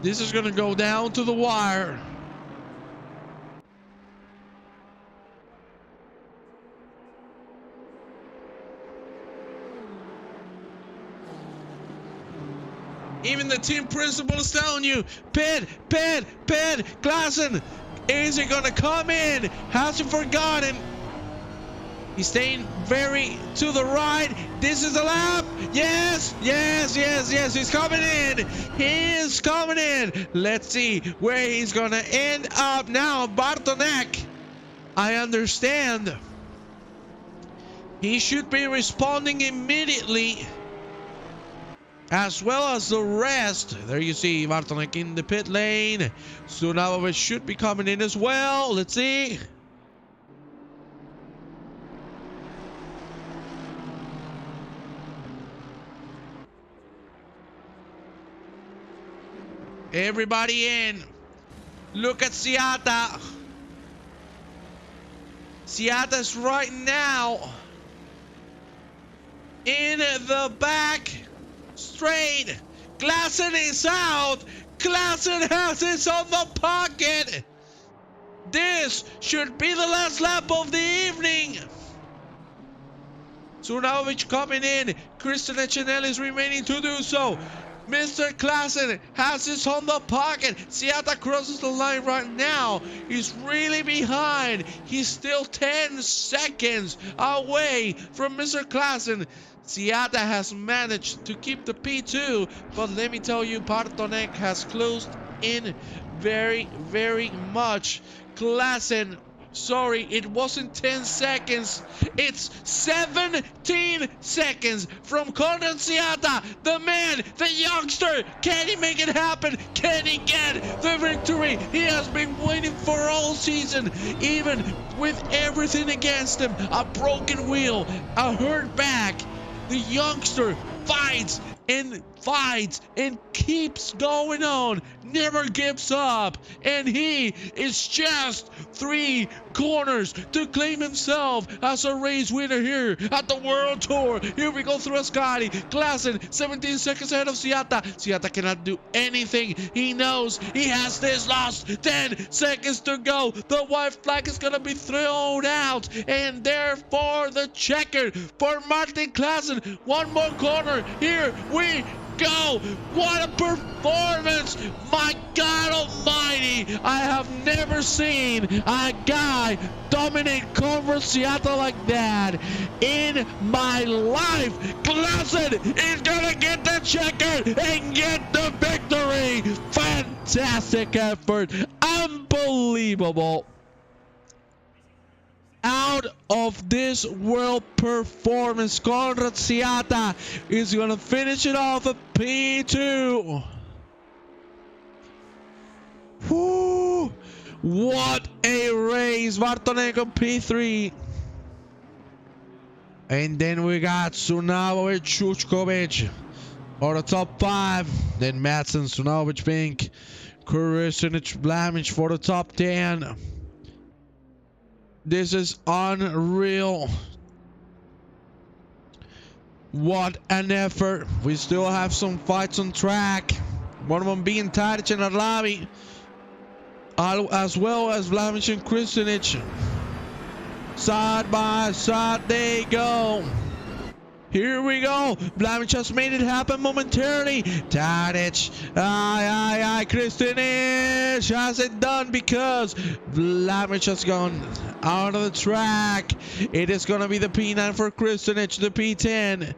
This is going to go down to the wire. Even the team principal is telling you, pit, pit, pit. Klassen, is he going to come in? Has he forgotten? He's staying very to the right. This is a lap. Yes, yes, yes, yes. He's coming in. He is coming in. Let's see where he's going to end up now. Bartonek, I understand. He should be responding immediately, as well as the rest. There you see Bartonek in the pit lane. Sunavovic should be coming in as well. Let's see. Everybody in. Look at Siata. Siata's right now in the back straight. Klassen is out. Klassen has his on the pocket. This should be the last lap of the evening. Sunavovic coming in. Kristunic and Ellis remaining to do so. Mr. Klassen has his on the pocket. Siata crosses the line right now. He's really behind. He's still 10 seconds away from Mr. Klassen. Siata has managed to keep the P2, but let me tell you, Bartonek has closed in very, very much. Klassen, sorry, it wasn't 10 seconds. It's 17 seconds from Conan Siata, the man, the youngster. Can he make it happen? Can he get the victory he has been waiting for all season? Even with everything against him, a broken wheel, a hurt back, the youngster fights and fights and keeps going on, never gives up, and he is just 3 corners to claim himself as a race winner here at the World Tour. Here we go through Ascari. Klassen 17 seconds ahead of Siata. Siata cannot do anything. He knows he has this lost. 10 seconds to go. The white flag is gonna be thrown out, and therefore the checker for Martin Klassen. One more corner. Here we go. What a performance. My God almighty, I have never seen a guy dominate Conversiata like that in my life. Klassen is gonna get the checker and get the victory. Fantastic effort. Unbelievable. Out of this world performance, Conrad Siata is going to finish it off at P2. Whoo! What a race. Bartonek on P3. And then we got Sunavovic, Chuchkovic for the top 5. Then Madsen, Sunavovic, Pink, Kristunic, Blamich for the top 10. This is unreal. What an effort. We still have some fights on track. One of them being Tadic and Arlavi, as well as Vlamic and Kristunic. Side by side they go. Here we go. Vlamic has made it happen momentarily. Tadic. Kristunic has it done because Vlamic has gone out of the track. It is going to be the P9 for Kristunic, the P10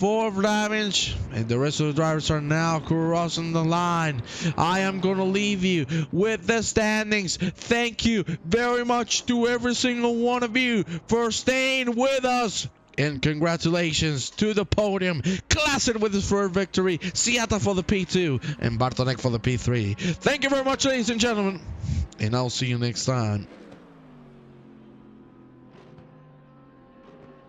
4th damage, and the rest of the drivers are now crossing the line. I am gonna leave you with the standings. Thank you very much to every single one of you for staying with us. And congratulations to the podium. Klassen with his first victory, Siata for the P2, and Bartonek for the P3. Thank you very much, ladies and gentlemen, and I'll see you next time.